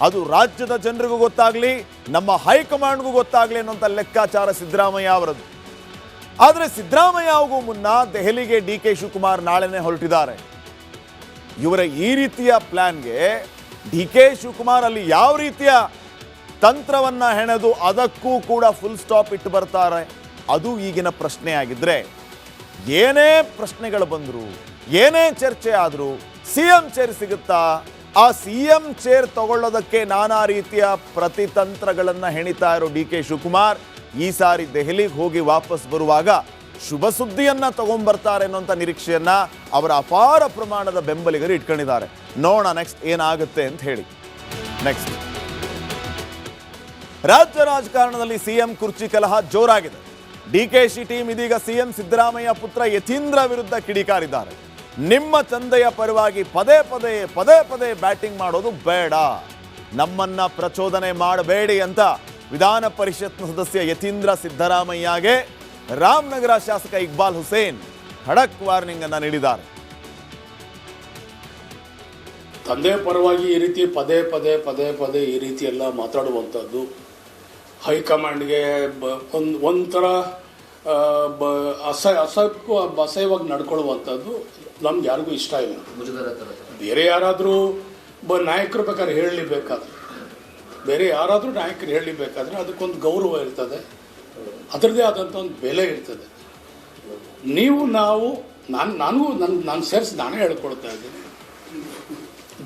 ಅದು ರಾಜ್ಯದ ಜನರಿಗೂ ಗೊತ್ತಾಗ್ಲಿ, ನಮ್ಮ ಹೈಕಮಾಂಡ್ಗೂ ಗೊತ್ತಾಗ್ಲಿ ಅನ್ನುವಂಥ ಲೆಕ್ಕಾಚಾರ ಸಿದ್ದರಾಮಯ್ಯ ಅವರದ್ದು. ಆದರೆ ಸಿದ್ದರಾಮಯ್ಯ ಅವರಿಗೂ ಮುನ್ನ ದೆಹಲಿಗೆ ಡಿ.ಕೆ. ಶಿವಕುಮಾರ್ ನಾಳೆನೇ ಹೊರಟಿದ್ದಾರೆ. ಇವರ ಈ ರೀತಿಯ ಪ್ಲಾನ್ಗೆ ಡಿ.ಕೆ. ಶಿವಕುಮಾರ್ ಅಲ್ಲಿ ಯಾವ ರೀತಿಯ ತಂತ್ರವನ್ನ ಹೆಣೆದು ಅದಕ್ಕೂ ಕೂಡ ಫುಲ್ ಸ್ಟಾಪ್ ಇಟ್ಟು ಬರ್ತಾರೆ, ಅದು ಈಗಿನ ಪ್ರಶ್ನೆ ಆಗಿದ್ರೆ, ಏನೇ ಪ್ರಶ್ನೆಗಳು ಬಂದ್ರು, ಏನೇ ಚರ್ಚೆ ಆದರೂ ಸಿಎಂ ಚೇರ್ ಸಿಗುತ್ತಾ? ಆ ಸಿಎಂ ಚೇರ್ ತಗೊಳ್ಳೋದಕ್ಕೆ ನಾನಾ ರೀತಿಯ ಪ್ರತಿತಂತ್ರಗಳನ್ನು ಹೆಣಿತಾ ಇರೋ ಡಿ.ಕೆ. ಶಿವಕುಮಾರ್ ಈ ಸಾರಿ ದೆಹಲಿಗೆ ಹೋಗಿ ವಾಪಸ್ ಬರುವಾಗ ಶುಭ ಸುದ್ದಿಯನ್ನ ತಗೊಂಡ್ಬರ್ತಾರೆ ಅನ್ನೋಂಥ ನಿರೀಕ್ಷೆಯನ್ನ ಅವರ ಅಪಾರ ಪ್ರಮಾಣದ ಬೆಂಬಲಿಗರು ಇಟ್ಕೊಂಡಿದ್ದಾರೆ. ನೋಡೋಣ ನೆಕ್ಸ್ಟ್ ಏನಾಗುತ್ತೆ ಅಂತ ಹೇಳಿ. ನೆಕ್ಸ್ಟ್, ರಾಜ್ಯ ರಾಜಕಾರಣದಲ್ಲಿ ಸಿಎಂ ಕುರ್ಚಿ ಕಲಹ ಜೋರಾಗಿದೆ. ಡಿಕೆಶಿ ಟೀಮ್ ಇದೀಗ ಸಿಎಂ ಸಿದ್ದರಾಮಯ್ಯ ಪುತ್ರ ಯತೀಂದ್ರ ವಿರುದ್ಧ ಕಿಡಿಕಾರಿದ್ದಾರೆ. ನಿಮ್ಮ ತಂದೆಯ ಪರವಾಗಿ ಪದೇ ಪದೇ ಬ್ಯಾಟಿಂಗ್ ಮಾಡೋದು ಬೇಡ, ನಮ್ಮನ್ನ ಪ್ರಚೋದನೆ ಮಾಡಬೇಡಿ ಅಂತ ವಿಧಾನ ಪರಿಷತ್ನ ಸದಸ್ಯ ಯತೀಂದ್ರ ಸಿದ್ದರಾಮಯ್ಯಗೆ ರಾಮನಗರ ಶಾಸಕ ಇಕ್ಬಾಲ್ ಹುಸೇನ್ ಖಡಕ್ ವಾರ್ನಿಂಗ್ ಅನ್ನ ನೀಡಿದ್ದಾರೆ. ತಂದೆ ಪರವಾಗಿ ಈ ರೀತಿ ಪದೇ ಈ ರೀತಿ ಎಲ್ಲ ಮಾತಾಡುವಂಥದ್ದು ಹೈಕಮಾಂಡ್ಗೆ ಒಂಥರ ಅಸಹ್ಯವಾಗಿ ನಡ್ಕೊಳ್ಳುವಂಥದ್ದು ನಮ್ಗೆ ಯಾರಿಗೂ ಇಷ್ಟ ಇಲ್ಲ. ಬೇರೆ ಯಾರಾದರೂ ನಾಯಕರು ಬೇಕಾದ್ರೆ ಹೇಳಲಿಬೇಕಾದ್ರೆ ಅದಕ್ಕೊಂದು ಗೌರವ ಇರ್ತದೆ, ಅದರದ್ದೇ ಆದಂಥ ಒಂದು ಬೆಲೆ ಇರ್ತದೆ. ನಾನು ಸೇರಿಸಿ ನಾನೇ ಹೇಳ್ಕೊಳ್ತಾ ಇದ್ದೀನಿ,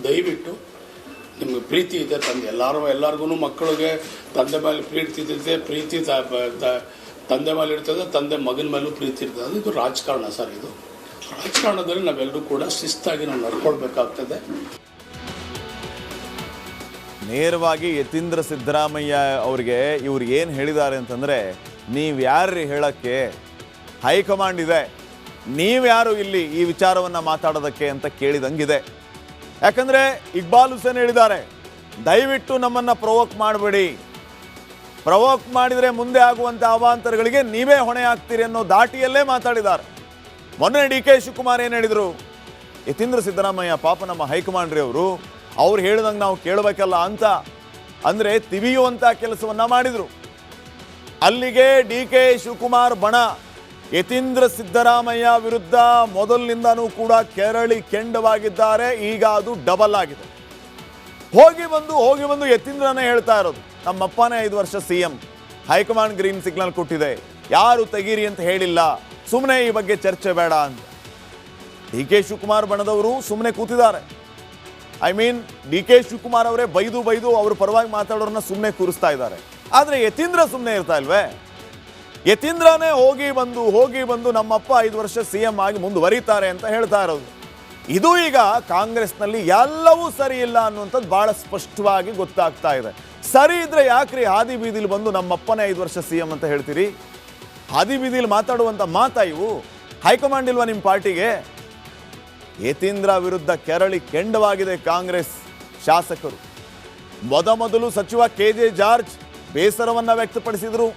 ದಯವಿಟ್ಟು ನಿಮಗೆ ಪ್ರೀತಿ ಇದೆ ತಂದೆ ಎಲ್ಲರಿಗೂ ಮಕ್ಕಳಿಗೆ ತಂದೆ ಮೇಲೆ ಪ್ರೀತಿ ಇರ್ತದೆ, ತಂದೆ ಮೇಲೆ ಇರ್ತದೆ, ತಂದೆ ಮಗನ ಮೇಲೂ ಪ್ರೀತಿ ಇರ್ತದೆ. ಇದು ರಾಜಕಾರಣ ಸರ್. ಇದು ರಾಜಕಾರಣದಲ್ಲಿ ನಾವೆಲ್ಲರೂ ಕೂಡ ಶಿಸ್ತಾಗಿ ನಾವು ನಡ್ಕೊಳ್ಬೇಕಾಗ್ತದೆ. ನೇರವಾಗಿ ಯತೀಂದ್ರ ಸಿದ್ದರಾಮಯ್ಯ ಅವ್ರಿಗೆ ಇವ್ರು ಏನು ಹೇಳಿದ್ದಾರೆ ಅಂತಂದರೆ, ನೀವು ಯಾರ್ರಿ ಹೇಳಕ್ಕೆ, ಹೈಕಮಾಂಡ್ ಇದೆ, ನೀವ್ಯಾರು ಇಲ್ಲಿ ಈ ವಿಚಾರವನ್ನು ಮಾತಾಡೋದಕ್ಕೆ ಅಂತ ಕೇಳಿದಂಗಿದೆ. ಯಾಕಂದರೆ ಇಕ್ಬಾಲ್ ಹುಸೇನ್ ಹೇಳಿದ್ದಾರೆ, ದಯವಿಟ್ಟು ನಮ್ಮನ್ನು ಪ್ರವೋಕ್ ಮಾಡಬೇಡಿ, ಪ್ರವೋಕ್ ಮಾಡಿದರೆ ಮುಂದೆ ಆಗುವಂಥ ಅವಾಂತರಗಳಿಗೆ ನೀವೇ ಹೊಣೆ ಆಗ್ತೀರಿ ಅನ್ನೋ ದಾಟಿಯಲ್ಲೇ ಮಾತಾಡಿದ್ದಾರೆ. ಮೊನ್ನೆ ಡಿ.ಕೆ. ಶಿವಕುಮಾರ್ ಏನು ಹೇಳಿದರು, ಯತೀಂದ್ರ ಸಿದ್ದರಾಮಯ್ಯ ಪಾಪ ನಮ್ಮ ಹೈಕಮಾಂಡ್ರಿ ಅವ್ರು ಹೇಳಿದಂಗೆ ನಾವು ಕೇಳಬೇಕಲ್ಲ ಅಂತ ಅಂದರೆ ತಿವಿಯುವಂಥ ಕೆಲಸವನ್ನು ಮಾಡಿದರು. ಅಲ್ಲಿಗೆ ಡಿ.ಕೆ. ಶಿವಕುಮಾರ್ ಬಣ ಯತೀಂದ್ರ ಸಿದ್ದರಾಮಯ್ಯ ವಿರುದ್ಧ ಮೊದಲಿನಿಂದನೂ ಕೂಡ ಕೆಂಡವಾಗಿದ್ದಾರೆ. ಈಗ ಅದು ಡಬಲ್ ಆಗಿದೆ. ಹೋಗಿ ಬಂದು ಯತೀಂದ್ರನೇ ಹೇಳ್ತಾ ಇರೋದು, ನಮ್ಮಪ್ಪನೇ 5 ವರ್ಷ ಸಿಎಂ, ಹೈಕಮಾಂಡ್ ಗ್ರೀನ್ ಸಿಗ್ನಲ್ ಕೊಟ್ಟಿದೆ, ಯಾರು ತೆಗೀರಿ ಅಂತ ಹೇಳಿಲ್ಲ, ಸುಮ್ಮನೆ ಈ ಬಗ್ಗೆ ಚರ್ಚೆ ಬೇಡ ಅಂತ. ಡಿ.ಕೆ. ಶಿವಕುಮಾರ್ ಬಣದವರು ಸುಮ್ಮನೆ ಕೂತಿದ್ದಾರೆ. ಡಿ.ಕೆ. ಶಿವಕುಮಾರ್ ಅವರೇ ಬೈದು ಅವ್ರ ಪರವಾಗಿ ಮಾತಾಡೋರನ್ನ ಸುಮ್ಮನೆ ಕೂರಿಸ್ತಾ ಇದ್ದಾರೆ. ಆದರೆ ಯತೀಂದ್ರ ಸುಮ್ಮನೆ ಇರ್ತಾ ಇಲ್ವೇ? ಯತೀಂದ್ರನೇ ಹೋಗಿ ಬಂದು ನಮ್ಮಪ್ಪ 5 ವರ್ಷ ಸಿಎಂ ಆಗಿ ಮುಂದುವರಿತಾರೆ ಅಂತ ಹೇಳ್ತಾ ಇರೋದು. ಇದು ಈಗ ಕಾಂಗ್ರೆಸ್ನಲ್ಲಿ ಎಲ್ಲವೂ ಸರಿ ಇಲ್ಲ ಅನ್ನುವಂಥದ್ದು ಬಹಳ ಸ್ಪಷ್ಟವಾಗಿ ಗೊತ್ತಾಗ್ತಾ ಇದೆ. ಸರಿ ಇದ್ರೆ ಯಾಕ್ರಿ ಹಾದಿ ಬೀದಿಲಿ ಬಂದು ನಮ್ಮಪ್ಪನೇ 5 ವರ್ಷ ಸಿಎಂ ಅಂತ ಹೇಳ್ತೀರಿ? ಹಾದಿ ಬೀದಿಲಿ ಮಾತಾಡುವಂಥ ಮಾತಾ ಇವು? ಹೈಕಮಾಂಡ್ ಇಲ್ವಾ ನಿಮ್ಮ ಪಾರ್ಟಿಗೆ? ಯತೀಂದ್ರ ವಿರುದ್ಧ ಕೆಂಡವಾಗಿದೆ ಕಾಂಗ್ರೆಸ್ ಶಾಸಕರು. ಮೊದಲು ಸಚಿವ ಕೆ.ಜೆ. ಜಾರ್ಜ್ ಬೇಸರವನ್ನ ವ್ಯಕ್ತಪಡಿಸಿದರು.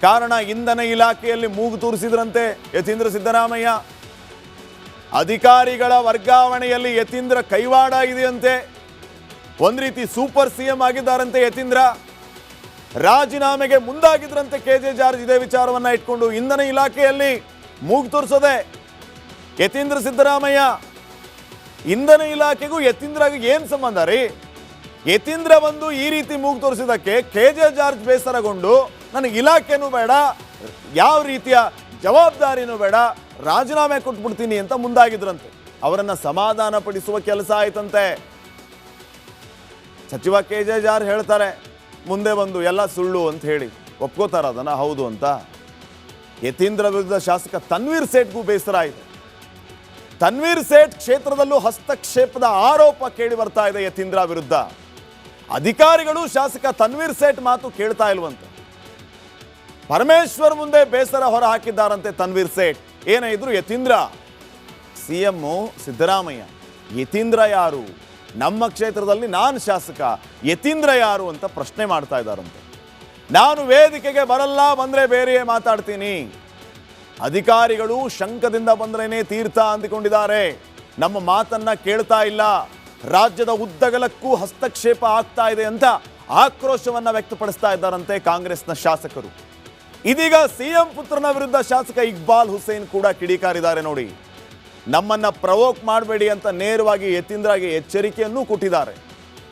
ಕಾರಣ, ಇಂಧನ ಇಲಾಖೆಯಲ್ಲಿ ಮೂಗು ತೂರಿಸಿದ್ರಂತೆ ಯತೀಂದ್ರ ಸಿದ್ದರಾಮಯ್ಯ. ಅಧಿಕಾರಿಗಳ ವರ್ಗಾವಣೆಯಲ್ಲಿ ಯತೀಂದ್ರ ಕೈವಾಡ ಇದೆಯಂತೆ. ಒಂದು ರೀತಿ ಸೂಪರ್ ಸಿಎಂ ಆಗಿದ್ದಾರಂತೆ ಯತೀಂದ್ರ. ರಾಜೀನಾಮೆಗೆ ಮುಂದಾಗಿದ್ರಂತೆ ಕೆ.ಜೆ. ಜಾರ್ಜ್. ಇದೇ ವಿಚಾರವನ್ನ ಇಟ್ಕೊಂಡು ಇಂಧನ ಇಲಾಖೆಯಲ್ಲಿ ಮೂಗು ತೋರಿಸೋದೆ ಯತೀಂದ್ರ ಸಿದ್ದರಾಮಯ್ಯ. ಇಂಧನ ಇಲಾಖೆಗೂ ಯತೀಂದ್ರಗೆ ಏನು ಸಂಬಂಧ ರೀ? ಯತೀಂದ್ರ ಬಂದು ಈ ರೀತಿ ಮೂಗು ತೋರಿಸಿದಕ್ಕೆ ಕೆ.ಜೆ. ಜಾರ್ಜ್ ಬೇಸರಗೊಂಡು ನನಗೆ ಇಲಾಖೆನೂ ಬೇಡ, ಯಾವ ರೀತಿಯ ಜವಾಬ್ದಾರಿನೂ ಬೇಡ, ರಾಜೀನಾಮೆ ಕೊಟ್ಬಿಡ್ತೀನಿ ಅಂತ ಮುಂದಾಗಿದ್ರಂತೆ. ಅವರನ್ನು ಸಮಾಧಾನ ಪಡಿಸುವ ಕೆಲಸ ಆಯ್ತಂತೆ. ಸಚಿವ ಕೆ.ಜೆ. ಜಾರ್ಜ್ ಹೇಳ್ತಾರೆ ಮುಂದೆ ಬಂದು ಎಲ್ಲ ಸುಳ್ಳು ಅಂತ ಹೇಳಿ. ಒಪ್ಕೋತಾರ ಅದನ್ನ ಹೌದು ಅಂತ? ಯತೀಂದ್ರ ವಿರುದ್ಧ ಶಾಸಕ ತನ್ವೀರ್ ಸೇಠ್ಗೂ ಬೇಸರ ಇದೆ. ತನ್ವೀರ್ ಸೇಠ್ ಕ್ಷೇತ್ರದಲ್ಲೂ ಹಸ್ತಕ್ಷೇಪದ ಆರೋಪ ಕೇಳಿ ಬರ್ತಾ ಇದೆ ಯತೀಂದ್ರ ವಿರುದ್ಧ. ಅಧಿಕಾರಿಗಳು ಶಾಸಕ ತನ್ವೀರ್ ಸೇಠ್ ಮಾತು ಕೇಳ್ತಾ ಇಲ್ವಂತೆ. ಪರಮೇಶ್ವರ್ ಮುಂದೆ ಬೇಸರ ಹೊರ ಹಾಕಿದ್ದಾರಂತೆ ತನ್ವೀರ್ ಸೇಠ್. ಏನೇ ಇದ್ರು ಯತೀಂದ್ರ CM ಸಿದ್ದರಾಮಯ್ಯ ಯತೀಂದ್ರ ಯಾರು, ನಮ್ಮ ಕ್ಷೇತ್ರದಲ್ಲಿ ನಾನು ಶಾಸಕ, ಯತೀಂದ್ರ ಯಾರು ಅಂತ ಪ್ರಶ್ನೆ ಮಾಡ್ತಾ ಇದ್ದಾರಂತೆ. ನಾನು ವೇದಿಕೆಗೆ ಬರಲ್ಲ, ಬಂದರೆ ಬೇರೆಯೇ ಮಾತಾಡ್ತೀನಿ. ಅಧಿಕಾರಿಗಳು ಶಂಕದಿಂದ ಬಂದ್ರೇನೆ ತೀರ್ಥ ಅಂದುಕೊಂಡಿದ್ದಾರೆ, ನಮ್ಮ ಮಾತನ್ನ ಕೇಳ್ತಾ ಇಲ್ಲ, ರಾಜ್ಯದ ಉದ್ದಗಲಕ್ಕೂ ಹಸ್ತಕ್ಷೇಪ ಆಗ್ತಾ ಇದೆ ಅಂತ ಆಕ್ರೋಶವನ್ನ ವ್ಯಕ್ತಪಡಿಸ್ತಾ ಇದ್ದಾರಂತೆ ಕಾಂಗ್ರೆಸ್ನ ಶಾಸಕರು. ಇದೀಗ CM ಪುತ್ರನ ವಿರುದ್ಧ ಶಾಸಕ ಇಕ್ಬಾಲ್ ಹುಸೇನ್ ಕೂಡ ಕಿಡಿಕಾರಿದ್ದಾರೆ ನೋಡಿ. ನಮ್ಮನ್ನ ಪ್ರವೋಕ್ ಮಾಡಬೇಡಿ ಅಂತ ನೇರವಾಗಿ ಯತೀಂದ್ರಗೆ ಎಚ್ಚರಿಕೆಯನ್ನು ಕೊಟ್ಟಿದ್ದಾರೆ.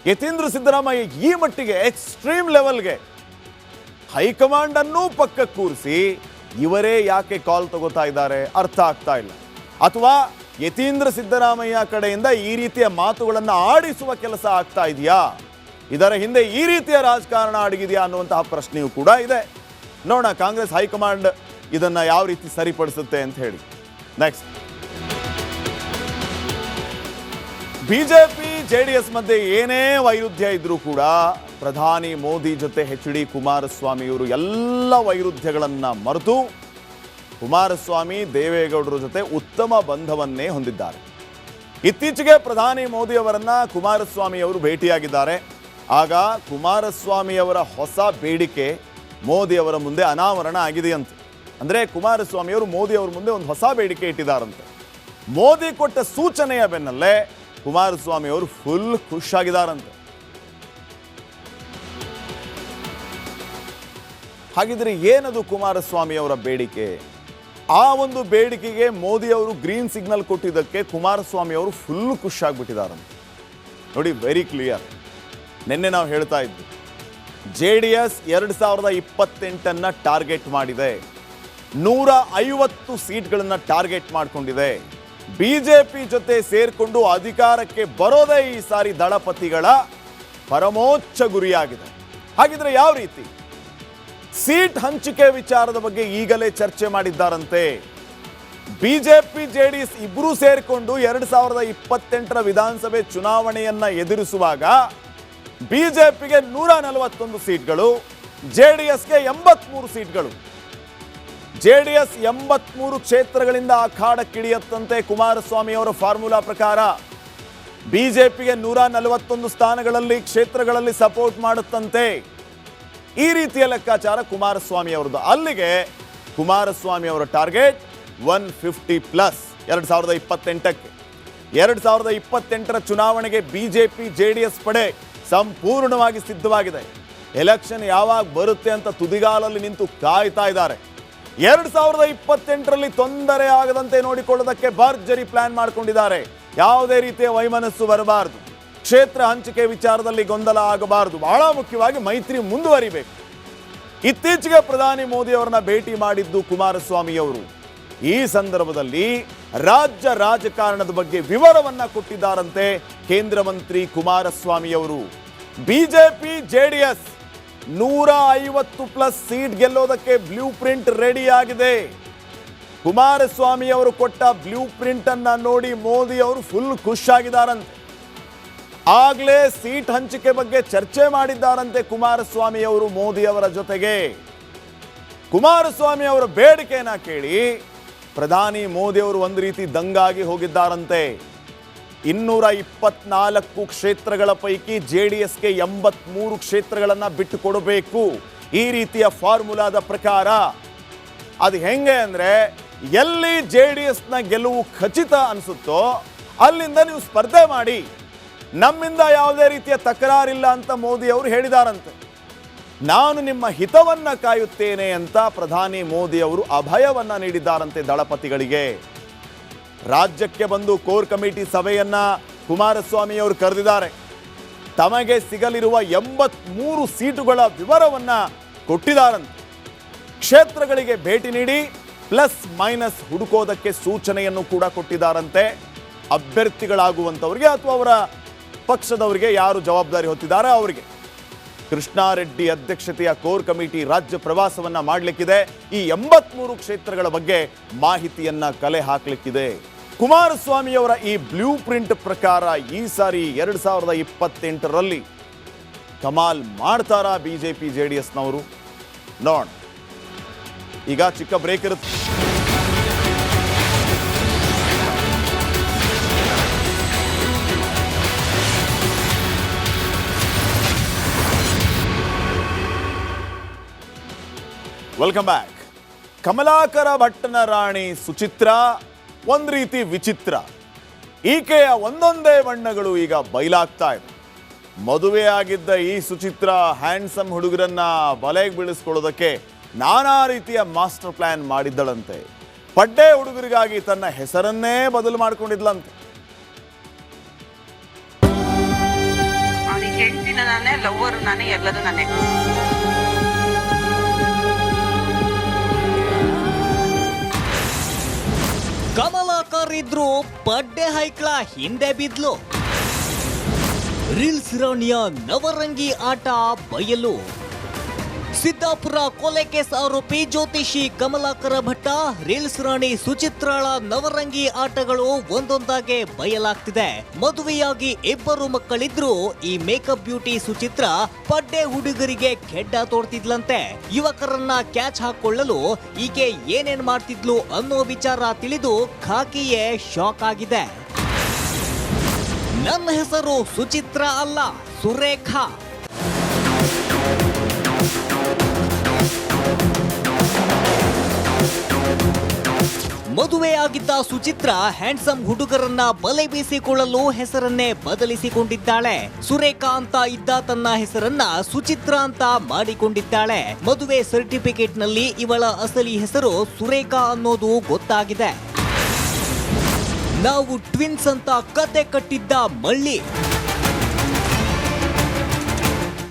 ಯತೀಂದ್ರ ಸಿದ್ದರಾಮಯ್ಯ ಈ ಮಟ್ಟಿಗೆ ಎಕ್ಸ್ಟ್ರೀಮ್ ಲೆವೆಲ್ಗೆ ಹೈಕಮಾಂಡ್ ಅನ್ನೂ ಪಕ್ಕಕ್ಕೆ ಕೂರಿಸಿ ಇವರೇ ಯಾಕೆ ಕಾಲ್ ತಗೋತಾ ಇದ್ದಾರೆ ಅರ್ಥ ಆಗ್ತಾ ಇಲ್ಲ. ಅಥವಾ ಯತೀಂದ್ರ ಸಿದ್ದರಾಮಯ್ಯ ಕಡೆಯಿಂದ ಈ ರೀತಿಯ ಮಾತುಗಳನ್ನು ಆಡಿಸುವ ಕೆಲಸ ಆಗ್ತಾ ಇದೆಯಾ, ಇದರ ಹಿಂದೆ ಈ ರೀತಿಯ ರಾಜಕಾರಣ ಅಡಗಿದೆಯಾ ಅನ್ನುವಂತಹ ಪ್ರಶ್ನೆಯೂ ಕೂಡ ಇದೆ. ನೋಡೋಣ ಕಾಂಗ್ರೆಸ್ ಹೈಕಮಾಂಡ್ ಇದನ್ನ ಯಾವ ರೀತಿ ಸರಿಪಡಿಸುತ್ತೆ ಅಂತ ಹೇಳಿ. ನೆಕ್ಸ್ಟ್, ಬಿಜೆಪಿ JDS ಮಧ್ಯೆ ಏನೇ ವೈರುಧ್ಯ ಇದ್ರೂ ಕೂಡ ಪ್ರಧಾನಿ ಮೋದಿ ಜೊತೆ HD ಕುಮಾರಸ್ವಾಮಿಯವರು ಎಲ್ಲ ವೈರುಧ್ಯಗಳನ್ನ ಮರೆತು ಕುಮಾರಸ್ವಾಮಿ ದೇವೇಗೌಡರ ಜೊತೆ ಉತ್ತಮ ಬಂಧವನ್ನೇ ಹೊಂದಿದ್ದಾರೆ. ಇತ್ತೀಚೆಗೆ ಪ್ರಧಾನಿ ಮೋದಿ ಅವರನ್ನ ಕುಮಾರಸ್ವಾಮಿ ಅವರು ಭೇಟಿಯಾಗಿದ್ದಾರೆ. ಆಗ ಕುಮಾರಸ್ವಾಮಿಯವರ ಹೊಸ ಬೇಡಿಕೆ ಮೋದಿ ಅವರ ಮುಂದೆ ಅನಾವರಣ ಆಗಿದೆಯಂತೆ. ಅಂದರೆ ಕುಮಾರಸ್ವಾಮಿ ಅವರು ಮೋದಿ ಅವರ ಮುಂದೆ ಒಂದು ಹೊಸ ಬೇಡಿಕೆ ಇಟ್ಟಿದ್ದಾರಂತೆ. ಮೋದಿ ಕೊಟ್ಟ ಸೂಚನೆಯ ಬೆನ್ನಲ್ಲೇ ಕುಮಾರಸ್ವಾಮಿ ಅವರು ಫುಲ್ ಖುಷಾಗಿದ್ದಾರಂತೆ. ಹಾಗಿದ್ರೆ ಏನದು ಕುಮಾರಸ್ವಾಮಿ ಅವರ ಬೇಡಿಕೆ? ಆ ಒಂದು ಬೇಡಿಕೆಗೆ ಮೋದಿ ಅವರು ಗ್ರೀನ್ ಸಿಗ್ನಲ್ ಕೊಟ್ಟಿದ್ದಕ್ಕೆ ಕುಮಾರಸ್ವಾಮಿ ಅವರು ಫುಲ್ ಖುಷಾಗ್ಬಿಟ್ಟಿದ್ದಾರಂತೆ. ನೋಡಿ, ವೆರಿ ಕ್ಲಿಯರ್. ನಿನ್ನೆ ನಾವು ಹೇಳ್ತಾ ಇದ್ವಿ, JDS 2028 ಟಾರ್ಗೆಟ್ ಮಾಡಿದೆ, 150 ಸೀಟ್ಗಳನ್ನು ಟಾರ್ಗೆಟ್ ಮಾಡಿಕೊಂಡಿದೆ. ಬಿಜೆಪಿ ಜೊತೆ ಸೇರ್ಕೊಂಡು ಅಧಿಕಾರಕ್ಕೆ ಬರೋದೇ ಈ ಸಾರಿ ದಳಪತಿಗಳ ಪರಮೋಚ್ಚ ಗುರಿಯಾಗಿದೆ. ಹಾಗಿದ್ರೆ ಯಾವ ರೀತಿ? ಸೀಟ್ ಹಂಚಿಕೆ ವಿಚಾರದ ಬಗ್ಗೆ ಈಗಲೇ ಚರ್ಚೆ ಮಾಡಿದ್ದಾರಂತೆ. ಬಿಜೆಪಿ JDS ಇಬ್ಬರೂ ಸೇರಿಕೊಂಡು 2028 ವಿಧಾನಸಭೆ ಚುನಾವಣೆಯನ್ನ ಎದುರಿಸುವಾಗ ಬಿಜೆಪಿಗೆ 141 ಸೀಟ್ಗಳು, JDSಗೆ 83 ಸೀಟ್ಗಳು. JDS 83 ಕ್ಷೇತ್ರಗಳಿಂದ ಅಖಾಡಕ್ಕಿಳಿಯತ್ತಂತೆ ಕುಮಾರಸ್ವಾಮಿ ಅವರ ಫಾರ್ಮುಲಾ ಪ್ರಕಾರ. ಬಿಜೆಪಿಗೆ 141 ಸ್ಥಾನಗಳಲ್ಲಿ ಕ್ಷೇತ್ರಗಳಲ್ಲಿ ಸಪೋರ್ಟ್ ಮಾಡುತ್ತಂತೆ. ಈ ರೀತಿಯ ಲೆಕ್ಕಾಚಾರ ಕುಮಾರಸ್ವಾಮಿ ಅವರದ್ದು. ಅಲ್ಲಿಗೆ ಕುಮಾರಸ್ವಾಮಿ ಅವರ ಟಾರ್ಗೆಟ್ 150+ 2028ಕ್ಕೆ. 2028 ಚುನಾವಣೆಗೆ ಬಿಜೆಪಿ JDS ಪಡೆ ಸಂಪೂರ್ಣವಾಗಿ ಸಿದ್ಧವಾಗಿದೆ. ಎಲೆಕ್ಷನ್ ಯಾವಾಗ ಬರುತ್ತೆ ಅಂತ ತುದಿಗಾಲಲ್ಲಿ ನಿಂತು ಕಾಯ್ತಾ ಇದ್ದಾರೆ. 2028ರಲ್ಲಿ ತೊಂದರೆ ಆಗದಂತೆ ನೋಡಿಕೊಳ್ಳೋದಕ್ಕೆ ಭರ್ಜರಿ ಪ್ಲಾನ್ ಮಾಡಿಕೊಂಡಿದ್ದಾರೆ. ಯಾವುದೇ ರೀತಿಯ ವೈಮನಸ್ಸು ಬರಬಾರದು, ಕ್ಷೇತ್ರ ಹಂಚಿಕೆ ವಿಚಾರದಲ್ಲಿ ಗೊಂದಲ ಆಗಬಾರದು, ಬಹಳ ಮುಖ್ಯವಾಗಿ ಮೈತ್ರಿ ಮುಂದುವರಿಬೇಕು. ಇತ್ತೀಚೆಗೆ ಪ್ರಧಾನಿ ಮೋದಿ ಅವರನ್ನ ಭೇಟಿ ಮಾಡಿದ್ದು ಕುಮಾರಸ್ವಾಮಿ ಅವರು. ಈ ಸಂದರ್ಭದಲ್ಲಿ ರಾಜ್ಯ ರಾಜಕಾರಣದ ಬಗ್ಗೆ ವಿವರವನ್ನ ಕೊಟ್ಟಿದ್ದಾರಂತೆ ಕೇಂದ್ರ ಮಂತ್ರಿ ಕುಮಾರಸ್ವಾಮಿ ಅವರು. ಬಿಜೆಪಿ JDS 150+ ಸೀಟ್ ಗೆಲ್ಲೋದಕ್ಕೆ ಬ್ಲೂ ಪ್ರಿಂಟ್ ರೆಡಿ ಆಗಿದೆ. ಕುಮಾರಸ್ವಾಮಿ ಅವರು ಕೊಟ್ಟ ಬ್ಲೂ ಪ್ರಿಂಟ್ ಅನ್ನ ನೋಡಿ ಮೋದಿ ಅವರು ಫುಲ್ ಖುಷಾಗಿದ್ದಾರಂತೆ. ಆಗ್ಲೇ ಸೀಟ್ ಹಂಚಿಕೆ ಬಗ್ಗೆ ಚರ್ಚೆ ಮಾಡಿದ್ದಾರಂತೆ ಕುಮಾರಸ್ವಾಮಿ ಅವರು ಮೋದಿ ಅವರ ಜೊತೆಗೆ. ಕುಮಾರಸ್ವಾಮಿ ಅವರ ಬೇಡಿಕೆಯನ್ನ ಕೇಳಿ ಪ್ರಧಾನಿ ಮೋದಿ ಅವರು ಒಂದು ರೀತಿ ದಂಗಾಗಿ ಹೋಗಿದ್ದಾರಂತೆ. 224 ಕ್ಷೇತ್ರಗಳ ಪೈಕಿ JDSಗೆ 83 ಕ್ಷೇತ್ರಗಳನ್ನ ಬಿಟ್ಟು ಕೊಡಬೇಕು. ಈ ರೀತಿಯ ಫಾರ್ಮುಲಾದ ಪ್ರಕಾರ ಅದು ಹೆಂಗೆ ಅಂದ್ರೆ, ಎಲ್ಲಿ JDSನ ಗೆಲುವು ಖಚಿತ ಅನಿಸುತ್ತೋ ಅಲ್ಲಿಂದ ನೀವು ಸ್ಪರ್ಧೆ ಮಾಡಿ, ನಮ್ಮಿಂದ ಯಾವುದೇ ರೀತಿಯ ತಕರಾರಿಲ್ಲ ಅಂತ ಮೋದಿ ಅವರು ಹೇಳಿದಾರಂತೆ. ನಾನು ನಿಮ್ಮ ಹಿತವನ್ನ ಕಾಯುತ್ತೇನೆ ಅಂತ ಪ್ರಧಾನಿ ಮೋದಿ ಅವರು ಅಭಯವನ್ನ ನೀಡಿದ್ದಾರಂತೆ ದಳಪತಿಗಳಿಗೆ. ರಾಜ್ಯಕ್ಕೆ ಬಂದು ಕೋರ್ ಕಮಿಟಿ ಸಭೆಯನ್ನ ಕುಮಾರಸ್ವಾಮಿ ಅವರು ಕರೆದಿದ್ದಾರೆ. ತಮಗೆ ಸಿಗಲಿರುವ 83 ಸೀಟುಗಳ ವಿವರವನ್ನ ಕೊಟ್ಟಿದ್ದಾರಂತೆ. ಕ್ಷೇತ್ರಗಳಿಗೆ ಭೇಟಿ ನೀಡಿ ಪ್ಲಸ್ ಮೈನಸ್ ಹುಡುಕೋದಕ್ಕೆ ಸೂಚನೆಯನ್ನು ಕೂಡ ಕೊಟ್ಟಿದ್ದಾರಂತೆ. ಅಭ್ಯರ್ಥಿಗಳಾಗುವಂಥವ್ರಿಗೆ ಅಥವಾ ಅವರ ಪಕ್ಷದವರಿಗೆ ಯಾರು ಜವಾಬ್ದಾರಿ ಹೊತ್ತಿದ್ದಾರೆ ಅವರಿಗೆ. ಕೃಷ್ಣಾರೆಡ್ಡಿ ಅಧ್ಯಕ್ಷತೆಯ ಕೋರ್ ಕಮಿಟಿ ರಾಜ್ಯ ಪ್ರವಾಸವನ್ನ ಮಾಡಲಿಕ್ಕಿದೆ. ಈ 83 ಕ್ಷೇತ್ರಗಳ ಬಗ್ಗೆ ಮಾಹಿತಿಯನ್ನ ಕಲೆ ಹಾಕಲಿಕ್ಕಿದೆ. ಕುಮಾರಸ್ವಾಮಿಯವರ ಈ ಬ್ಲೂ ಪ್ರಿಂಟ್ ಪ್ರಕಾರ ಈ ಸಾರಿ 2028ರಲ್ಲಿ ಕಮಾಲ್ ಮಾಡ್ತಾರಾ ಬಿಜೆಪಿ JDSನವರು? ನೋಡೋಣ. ಈಗ ಚಿಕ್ಕ ಬ್ರೇಕ್ ಇರುತ್ತೆ. Welcome back. ಕಮಲಾಕರ ಭಟ್ಟನ ರಾಣಿ ಸುಚಿತ್ರ ಒಂದು ರೀತಿ ವಿಚಿತ್ರ. ಈಕೆಯ ಒಂದೊಂದೇ ಬಣ್ಣಗಳು ಈಗ ಬಯಲಾಗ್ತಾ ಇದೆ. ಮದುವೆಯಾಗಿದ್ದ ಈ ಸುಚಿತ್ರ ಹ್ಯಾಂಡ್ಸಮ್ ಹುಡುಗರನ್ನ ಬಲೆಗೆ ಬೀಳಿಸ್ಕೊಳ್ಳೋದಕ್ಕೆ ನಾನಾ ರೀತಿಯ ಮಾಸ್ಟರ್ ಪ್ಲಾನ್ ಮಾಡಿದ್ದಳಂತೆ. ಪಡ್ಡೆ ಹುಡುಗರಿಗಾಗಿ ತನ್ನ ಹೆಸರನ್ನೇ ಬದಲು ಮಾಡಿಕೊಂಡಿದ್ಲಂತೆ. ಅವ್ರಿಗೆ ಹೆಂಡತಿನ ನಾನೇ, ಲವ್ವರು ನಾನೇ, ಎಲ್ಲರೂ ನಾನೇ. ಕಮಲಾಕರ್ ಇದ್ರು ಪಡ್ಡೆ ಹೈಕ್ಳ ಹಿಂದೆ ಬಿದ್ಲು. ರೀಲ್ಸ್ ರಾಣಿಯ ನವರಂಗಿ ಆಟ ಬಯಲು. ಸಿದ್ದಾಪುರ ಕೊಲೆ ಕೇಸ್ ಆರೋಪಿ ಜ್ಯೋತಿಷಿ ಕಮಲಾಕರ ಭಟ್ಟ, ರೀಲ್ಸ್ ರಾಣಿ ಸುಚಿತ್ರಾಳ ನವರಂಗಿ ಆಟಗಳು ಒಂದೊಂದಾಗೆ ಬಯಲಾಗ್ತಿದೆ. ಮದುವೆಯಾಗಿ 2 ಮಕ್ಕಳಿದ್ರು ಈ ಮೇಕಪ್ ಬ್ಯೂಟಿ ಸುಚಿತ್ರ ಪಡ್ಡೆ ಹುಡುಗರಿಗೆ ಕೆಡ್ಡ ತೋಡ್ತಿದ್ಲಂತೆ. ಯುವಕರನ್ನ ಕ್ಯಾಚ್ ಹಾಕೊಳ್ಳಲು ಈಕೆ ಏನೇನ್ ಮಾಡ್ತಿದ್ಲು ಅನ್ನೋ ವಿಚಾರ ತಿಳಿದು ಖಾಕಿಯೇ ಶಾಕ್ ಆಗಿದೆ. ನನ್ನ ಹೆಸರು ಸುಚಿತ್ರ ಅಲ್ಲ, ಸುರೇಖಾ. ಮದುವೆಯಾಗಿದ್ದ ಸುಚಿತ್ರ ಹ್ಯಾಂಡ್ಸಮ್ ಹುಡುಗರನ್ನ ಬಲೆ ಬೀಸಿಕೊಳ್ಳಲು ಹೆಸರನ್ನೇ ಬದಲಿಸಿಕೊಂಡಿದ್ದಾಳೆ. ಸುರೇಖಾ ಅಂತ ಇದ್ದ ತನ್ನ ಹೆಸರನ್ನ ಸುಚಿತ್ರ ಅಂತ ಮಾಡಿಕೊಂಡಿದ್ದಾಳೆ. ಮದುವೆ ಸರ್ಟಿಫಿಕೇಟ್ ನಲ್ಲಿ ಇವಳ ಅಸಲಿ ಹೆಸರು ಸುರೇಖಾ ಅನ್ನೋದು ಗೊತ್ತಾಗಿದೆ. ನಾವು ಟ್ವಿನ್ಸ್ ಅಂತ ಕತೆ ಕಟ್ಟಿದ್ದ ಮಳ್ಳಿ.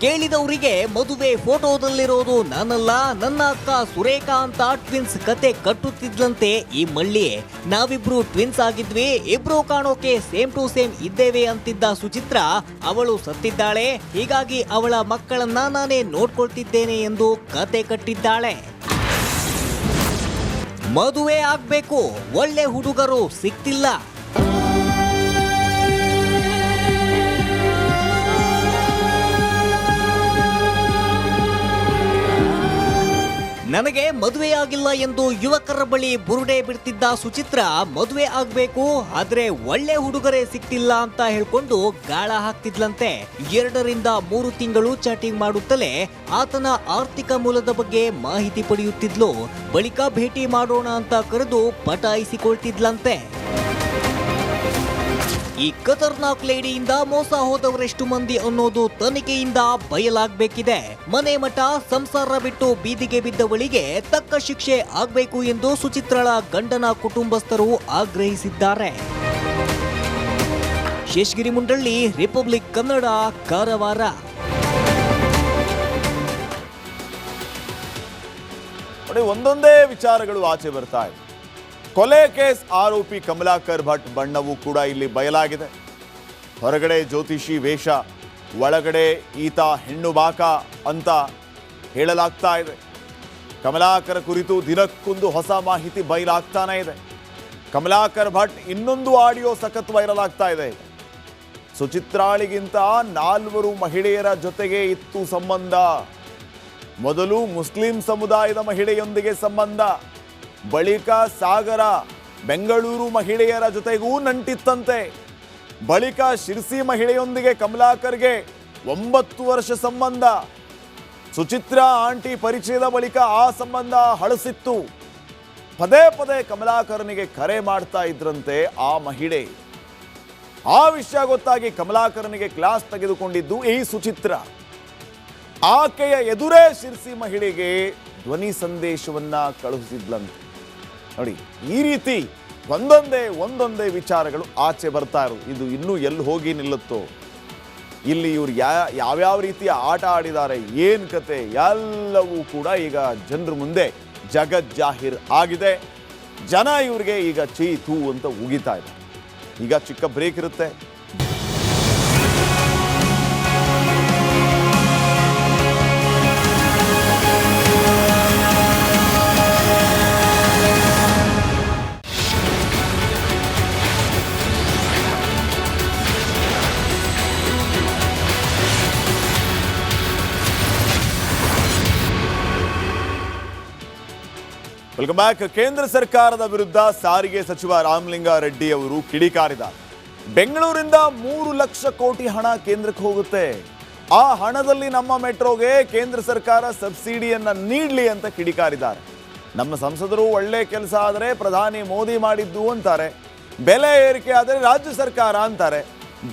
ಕೇಳಿದವರಿಗೆ ಮದುವೆ ಫೋಟೋದಲ್ಲಿರೋದು ನಾನಲ್ಲ, ನನ್ನ ಅಕ್ಕ ಸುರೇಖಾ ಅಂತ ಟ್ವಿನ್ಸ್ ಕತೆ ಕಟ್ಟುತ್ತಿದ್ಲಂತೆ ಈ ಮಳ್ಳಿ. ನಾವಿಬ್ರು ಟ್ವಿನ್ಸ್ ಆಗಿದ್ವಿ, ಇಬ್ರು ಕಾಣೋಕೆ ಸೇಮ್ ಟು ಸೇಮ್ ಇದ್ದೇವೆ ಅಂತಿದ್ದ ಸುಚಿತ್ರ ಅವಳು ಸತ್ತಿದ್ದಾಳೆ, ಹೀಗಾಗಿ ಅವಳ ಮಕ್ಕಳನ್ನ ನಾನೇ ನೋಡ್ಕೊಳ್ತಿದ್ದೇನೆ ಎಂದು ಕತೆ ಕಟ್ಟಿದ್ದಾಳೆ. ಮದುವೆ ಆಗ್ಬೇಕು, ಒಳ್ಳೆ ಹುಡುಗರು ಸಿಕ್ತಿಲ್ಲ. ನನಗೆ ಮದುವೆಯಾಗಿಲ್ಲ ಎಂದು ಯುವಕರ ಬಳಿ ಬುರುಡೆ ಬಿಡ್ತಿದ್ದ ಸುಚಿತ್ರ ಮದುವೆ ಆಗ್ಬೇಕು, ಆದ್ರೆ ಒಳ್ಳೆ ಹುಡುಗರೇ ಸಿಕ್ತಿಲ್ಲ ಅಂತ ಹೇಳ್ಕೊಂಡು ಗಾಳ ಹಾಕ್ತಿದ್ಲಂತೆ. 2 ರಿಂದ 3 ತಿಂಗಳು ಚಾಟಿಂಗ್ ಮಾಡುತ್ತಲೇ ಆತನ ಆರ್ಥಿಕ ಮೂಲದ ಬಗ್ಗೆ ಮಾಹಿತಿ ಪಡೆಯುತ್ತಿದ್ಲು. ಬಳಿಕ ಭೇಟಿ ಮಾಡೋಣ ಅಂತ ಕರೆದು ಪಟಾಯಿಸಿಕೊಳ್ತಿದ್ಲಂತೆ. ಈ ಖತರ್ನಾಕ್ ಲೇಡಿಯಿಂದ ಮೋಸ ಹೋದವರೆಷ್ಟು ಮಂದಿ ಅನ್ನೋದು ತನಿಖೆಯಿಂದ ಬಯಲಾಗಬೇಕಿದೆ. ಮನೆ ಮಠ ಸಂಸಾರ ಬಿಟ್ಟು ಬೀದಿಗೆ ಬಿದ್ದವಳಿಗೆ ತಕ್ಕ ಶಿಕ್ಷೆ ಆಗಬೇಕು ಎಂದು ಸುಚಿತ್ರಳ ಗಂಡನ ಕುಟುಂಬಸ್ಥರು ಆಗ್ರಹಿಸಿದ್ದಾರೆ. ಶೇಷಗಿರಿ ಮುಂಡಳ್ಳಿ, ರಿಪಬ್ಲಿಕ್ ಕನ್ನಡ, ಕಾರವಾರ. ಒಂದೊಂದೇ ವಿಚಾರಗಳು ಆಚೆ ಬರ್ತಾ ಇದೆ. ಕೊಲೆ ಕೇಸ್ ಆರೋಪಿ ಕಮಲಾಕರ್ ಭಟ್ ಬಣ್ಣವೂ ಕೂಡ ಇಲ್ಲಿ ಬಯಲಾಗಿದೆ. ಹೊರಗಡೆ ಜ್ಯೋತಿಷಿ ವೇಷ, ಒಳಗಡೆ ಈತ ಹೆಣ್ಣು ಬಾಕ ಅಂತ ಹೇಳಲಾಗ್ತಾ ಇದೆ. ಕಮಲಾಕರ್ ಕುರಿತು ದಿನಕ್ಕೊಂದು ಹೊಸ ಮಾಹಿತಿ ಬಯಲಾಗ್ತಾನೆ ಇದೆ. ಕಮಲಾಕರ್ ಭಟ್ ಇನ್ನೊಂದು ಆಡಿಯೋ ಸಖತ್ ವೈರಲ್ ಆಗ್ತಾ ಇದೆ. ಸುಚಿತ್ರಾಳಿಗಿಂತ 4 ಮಹಿಳೆಯರ ಜೊತೆಗೆ ಇತ್ತು ಸಂಬಂಧ. ಮೊದಲು ಮುಸ್ಲಿಂ ಸಮುದಾಯದ ಮಹಿಳೆಯೊಂದಿಗೆ ಸಂಬಂಧ, ಬಳಿಕ ಸಾಗರ ಬೆಂಗಳೂರು ಮಹಿಳೆಯರ ಜೊತೆಗೂ ನಂಟಿತ್ತಂತೆ. ಬಳಿಕ ಶಿರ್ಸಿ ಮಹಿಳೆಯೊಂದಿಗೆ ಕಮಲಾಕರ್ಗೆ 9 ವರ್ಷ ಸಂಬಂಧ. ಸುಚಿತ್ರ ಆಂಟಿ ಪರಿಚಯದ ಬಳಿಕ ಆ ಸಂಬಂಧ ಹಳಸಿತ್ತು. ಪದೇ ಪದೇ ಕಮಲಾಕರನಿಗೆ ಕರೆ ಮಾಡ್ತಾ ಇದ್ರಂತೆ ಆ ಮಹಿಳೆ. ಆ ವಿಷಯ ಗೊತ್ತಾಗಿ ಕಮಲಾಕರನಿಗೆ ಕ್ಲಾಸ್ ತೆಗೆದುಕೊಂಡಿದ್ದು ಈ ಸುಚಿತ್ರ. ಆಕೆಯ ಎದುರೇ ಶಿರ್ಸಿ ಮಹಿಳೆಗೆ ಧ್ವನಿ ಸಂದೇಶವನ್ನ ಕಳುಹಿಸಿದ್ಲಂತೆ. ನೋಡಿ, ಈ ರೀತಿ ಒಂದೊಂದೇ ವಿಚಾರಗಳು ಆಚೆ ಬರ್ತಾ ಇರೋದು. ಇದು ಇನ್ನೂ ಎಲ್ಲಿ ಹೋಗಿ ನಿಲ್ಲುತ್ತೋ. ಇಲ್ಲಿ ಇವ್ರು ಯಾವ್ಯಾವ ರೀತಿಯ ಆಟ ಆಡಿದ್ದಾರೆ, ಏನು ಕತೆ, ಎಲ್ಲವೂ ಕೂಡ ಈಗ ಜನರ ಮುಂದೆ ಜಗಜ್ಜಾಹೀರ್ ಆಗಿದೆ. ಜನ ಇವ್ರಿಗೆ ಈಗ ಚೀತು ಅಂತ ಉಗಿತಾ ಇದ್ದಾರೆ. ಈಗ ಚಿಕ್ಕ ಬ್ರೇಕ್ ಇರುತ್ತೆ. Welcome back. ಕೇಂದ್ರ ಸರ್ಕಾರದ ವಿರುದ್ಧ ಸಾರಿಗೆ ಸಚಿವ ರಾಮಲಿಂಗಾರೆಡ್ಡಿ ಅವರು ಕಿಡಿಕಾರಿದ್ದಾರೆ. ಬೆಂಗಳೂರಿಂದ 3 ಲಕ್ಷ ಕೋಟಿ ಹಣ ಕೇಂದ್ರಕ್ಕೆ ಹೋಗುತ್ತೆ. ಆ ಹಣದಲ್ಲಿ ನಮ್ಮ ಮೆಟ್ರೋಗೆ ಕೇಂದ್ರ ಸರ್ಕಾರ ಸಬ್ಸಿಡಿಯನ್ನ ನೀಡಲಿ ಅಂತ ಕಿಡಿಕಾರಿದ್ದಾರೆ. ನಮ್ಮ ಸಂಸದರು ಒಳ್ಳೆ ಕೆಲಸ ಆದರೆ ಪ್ರಧಾನಿ ಮೋದಿ ಮಾಡಿದ್ದು ಅಂತಾರೆ, ಬೆಲೆ ಏರಿಕೆ ಆದರೆ ರಾಜ್ಯ ಸರ್ಕಾರ ಅಂತಾರೆ.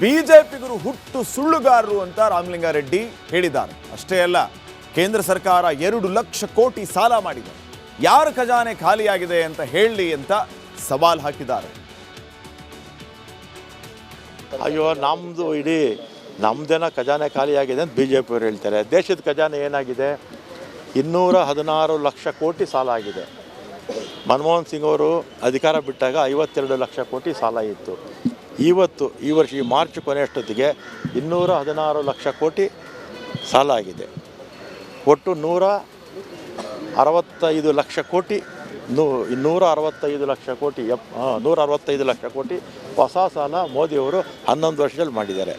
ಬಿಜೆಪಿಗರು ಹುಟ್ಟು ಸುಳ್ಳುಗಾರರು ಅಂತ ರಾಮಲಿಂಗಾರೆಡ್ಡಿ ಹೇಳಿದ್ದಾರೆ. ಅಷ್ಟೇ ಅಲ್ಲ, ಕೇಂದ್ರ ಸರ್ಕಾರ 2 ಲಕ್ಷ ಕೋಟಿ ಸಾಲ ಮಾಡಿದೆ, ಯಾರ ಖಜಾನೆ ಖಾಲಿಯಾಗಿದೆ ಅಂತ ಹೇಳಲಿ ಅಂತ ಸವಾಲ್ ಹಾಕಿದ್ದಾರೆ. ಅಯ್ಯೋ ನಮ್ಮದು ಇಡೀ ನಮ್ಮದೇನ ಖಜಾನೆ ಖಾಲಿಯಾಗಿದೆ ಅಂತ BJP ಅವರು ಹೇಳ್ತಾರೆ. ದೇಶದ ಖಜಾನೆ ಏನಾಗಿದೆ? 216 ಲಕ್ಷ ಕೋಟಿ ಸಾಲ ಆಗಿದೆ. ಮನಮೋಹನ್ ಸಿಂಗ್ ಅವರು ಅಧಿಕಾರ ಬಿಟ್ಟಾಗ 52 ಲಕ್ಷ ಕೋಟಿ ಸಾಲ ಇತ್ತು. ಇವತ್ತು ಈ ವರ್ಷ ಈ ಮಾರ್ಚ್ ಕೊನೆಯಷ್ಟೊತ್ತಿಗೆ 216 ಲಕ್ಷ ಕೋಟಿ ಸಾಲ ಆಗಿದೆ. ಒಟ್ಟು 165 ಲಕ್ಷ ಕೋಟಿ 165 ಲಕ್ಷ ಕೋಟಿ 165 ಲಕ್ಷ ಕೋಟಿ ಹೊಸ ಸಾಲ ಮೋದಿಯವರು 11 ವರ್ಷದಲ್ಲಿ ಮಾಡಿದ್ದಾರೆ.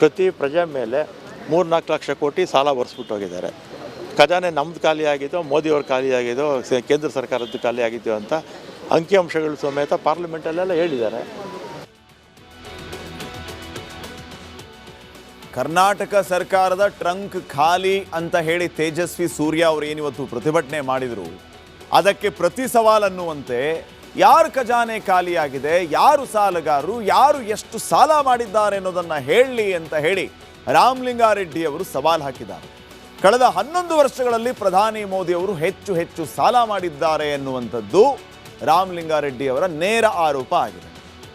ಪ್ರತಿ ಪ್ರಜೆ ಮೇಲೆ 3-4 ಲಕ್ಷ ಕೋಟಿ ಸಾಲ ಒರೆಸ್ಬಿಟ್ಟು ಹೋಗಿದ್ದಾರೆ. ಖಜಾನೆ ನಮ್ಮದು ಖಾಲಿ ಆಗಿದ್ದೋ, ಮೋದಿಯವ್ರ ಖಾಲಿ ಆಗಿದ್ದೋ, ಕೇಂದ್ರ ಸರ್ಕಾರದ್ದು ಖಾಲಿ ಆಗಿದ್ದೋ ಅಂತ ಅಂಕಿಅಂಶಗಳು ಸಮೇತ ಪಾರ್ಲಿಮೆಂಟಲ್ಲೆಲ್ಲ ಹೇಳಿದ್ದಾರೆ. ಕರ್ನಾಟಕ ಸರ್ಕಾರದ ಟ್ರಂಕ್ ಖಾಲಿ ಅಂತ ಹೇಳಿ ತೇಜಸ್ವಿ ಸೂರ್ಯ ಅವರು ಏನಿವತ್ತು ಪ್ರತಿಭಟನೆ ಮಾಡಿದರು, ಅದಕ್ಕೆ ಪ್ರತಿ ಸವಾಲನ್ನುವಂತೆ ಯಾರು ಖಜಾನೆ ಖಾಲಿಯಾಗಿದೆ, ಯಾರು ಸಾಲಗಾರರು, ಯಾರು ಎಷ್ಟು ಸಾಲ ಮಾಡಿದ್ದಾರೆ ಅನ್ನೋದನ್ನು ಹೇಳಲಿ ಅಂತ ಹೇಳಿ ರಾಮಲಿಂಗಾರೆಡ್ಡಿ ಅವರು ಸವಾಲ್ ಹಾಕಿದ್ದಾರೆ. ಕಳೆದ 11 ವರ್ಷಗಳಲ್ಲಿ ಪ್ರಧಾನಿ ಮೋದಿ ಅವರು ಹೆಚ್ಚು ಹೆಚ್ಚು ಸಾಲ ಮಾಡಿದ್ದಾರೆ ಎನ್ನುವಂಥದ್ದು ರಾಮಲಿಂಗಾರೆಡ್ಡಿ ಅವರ ನೇರ ಆರೋಪ ಆಗಿದೆ.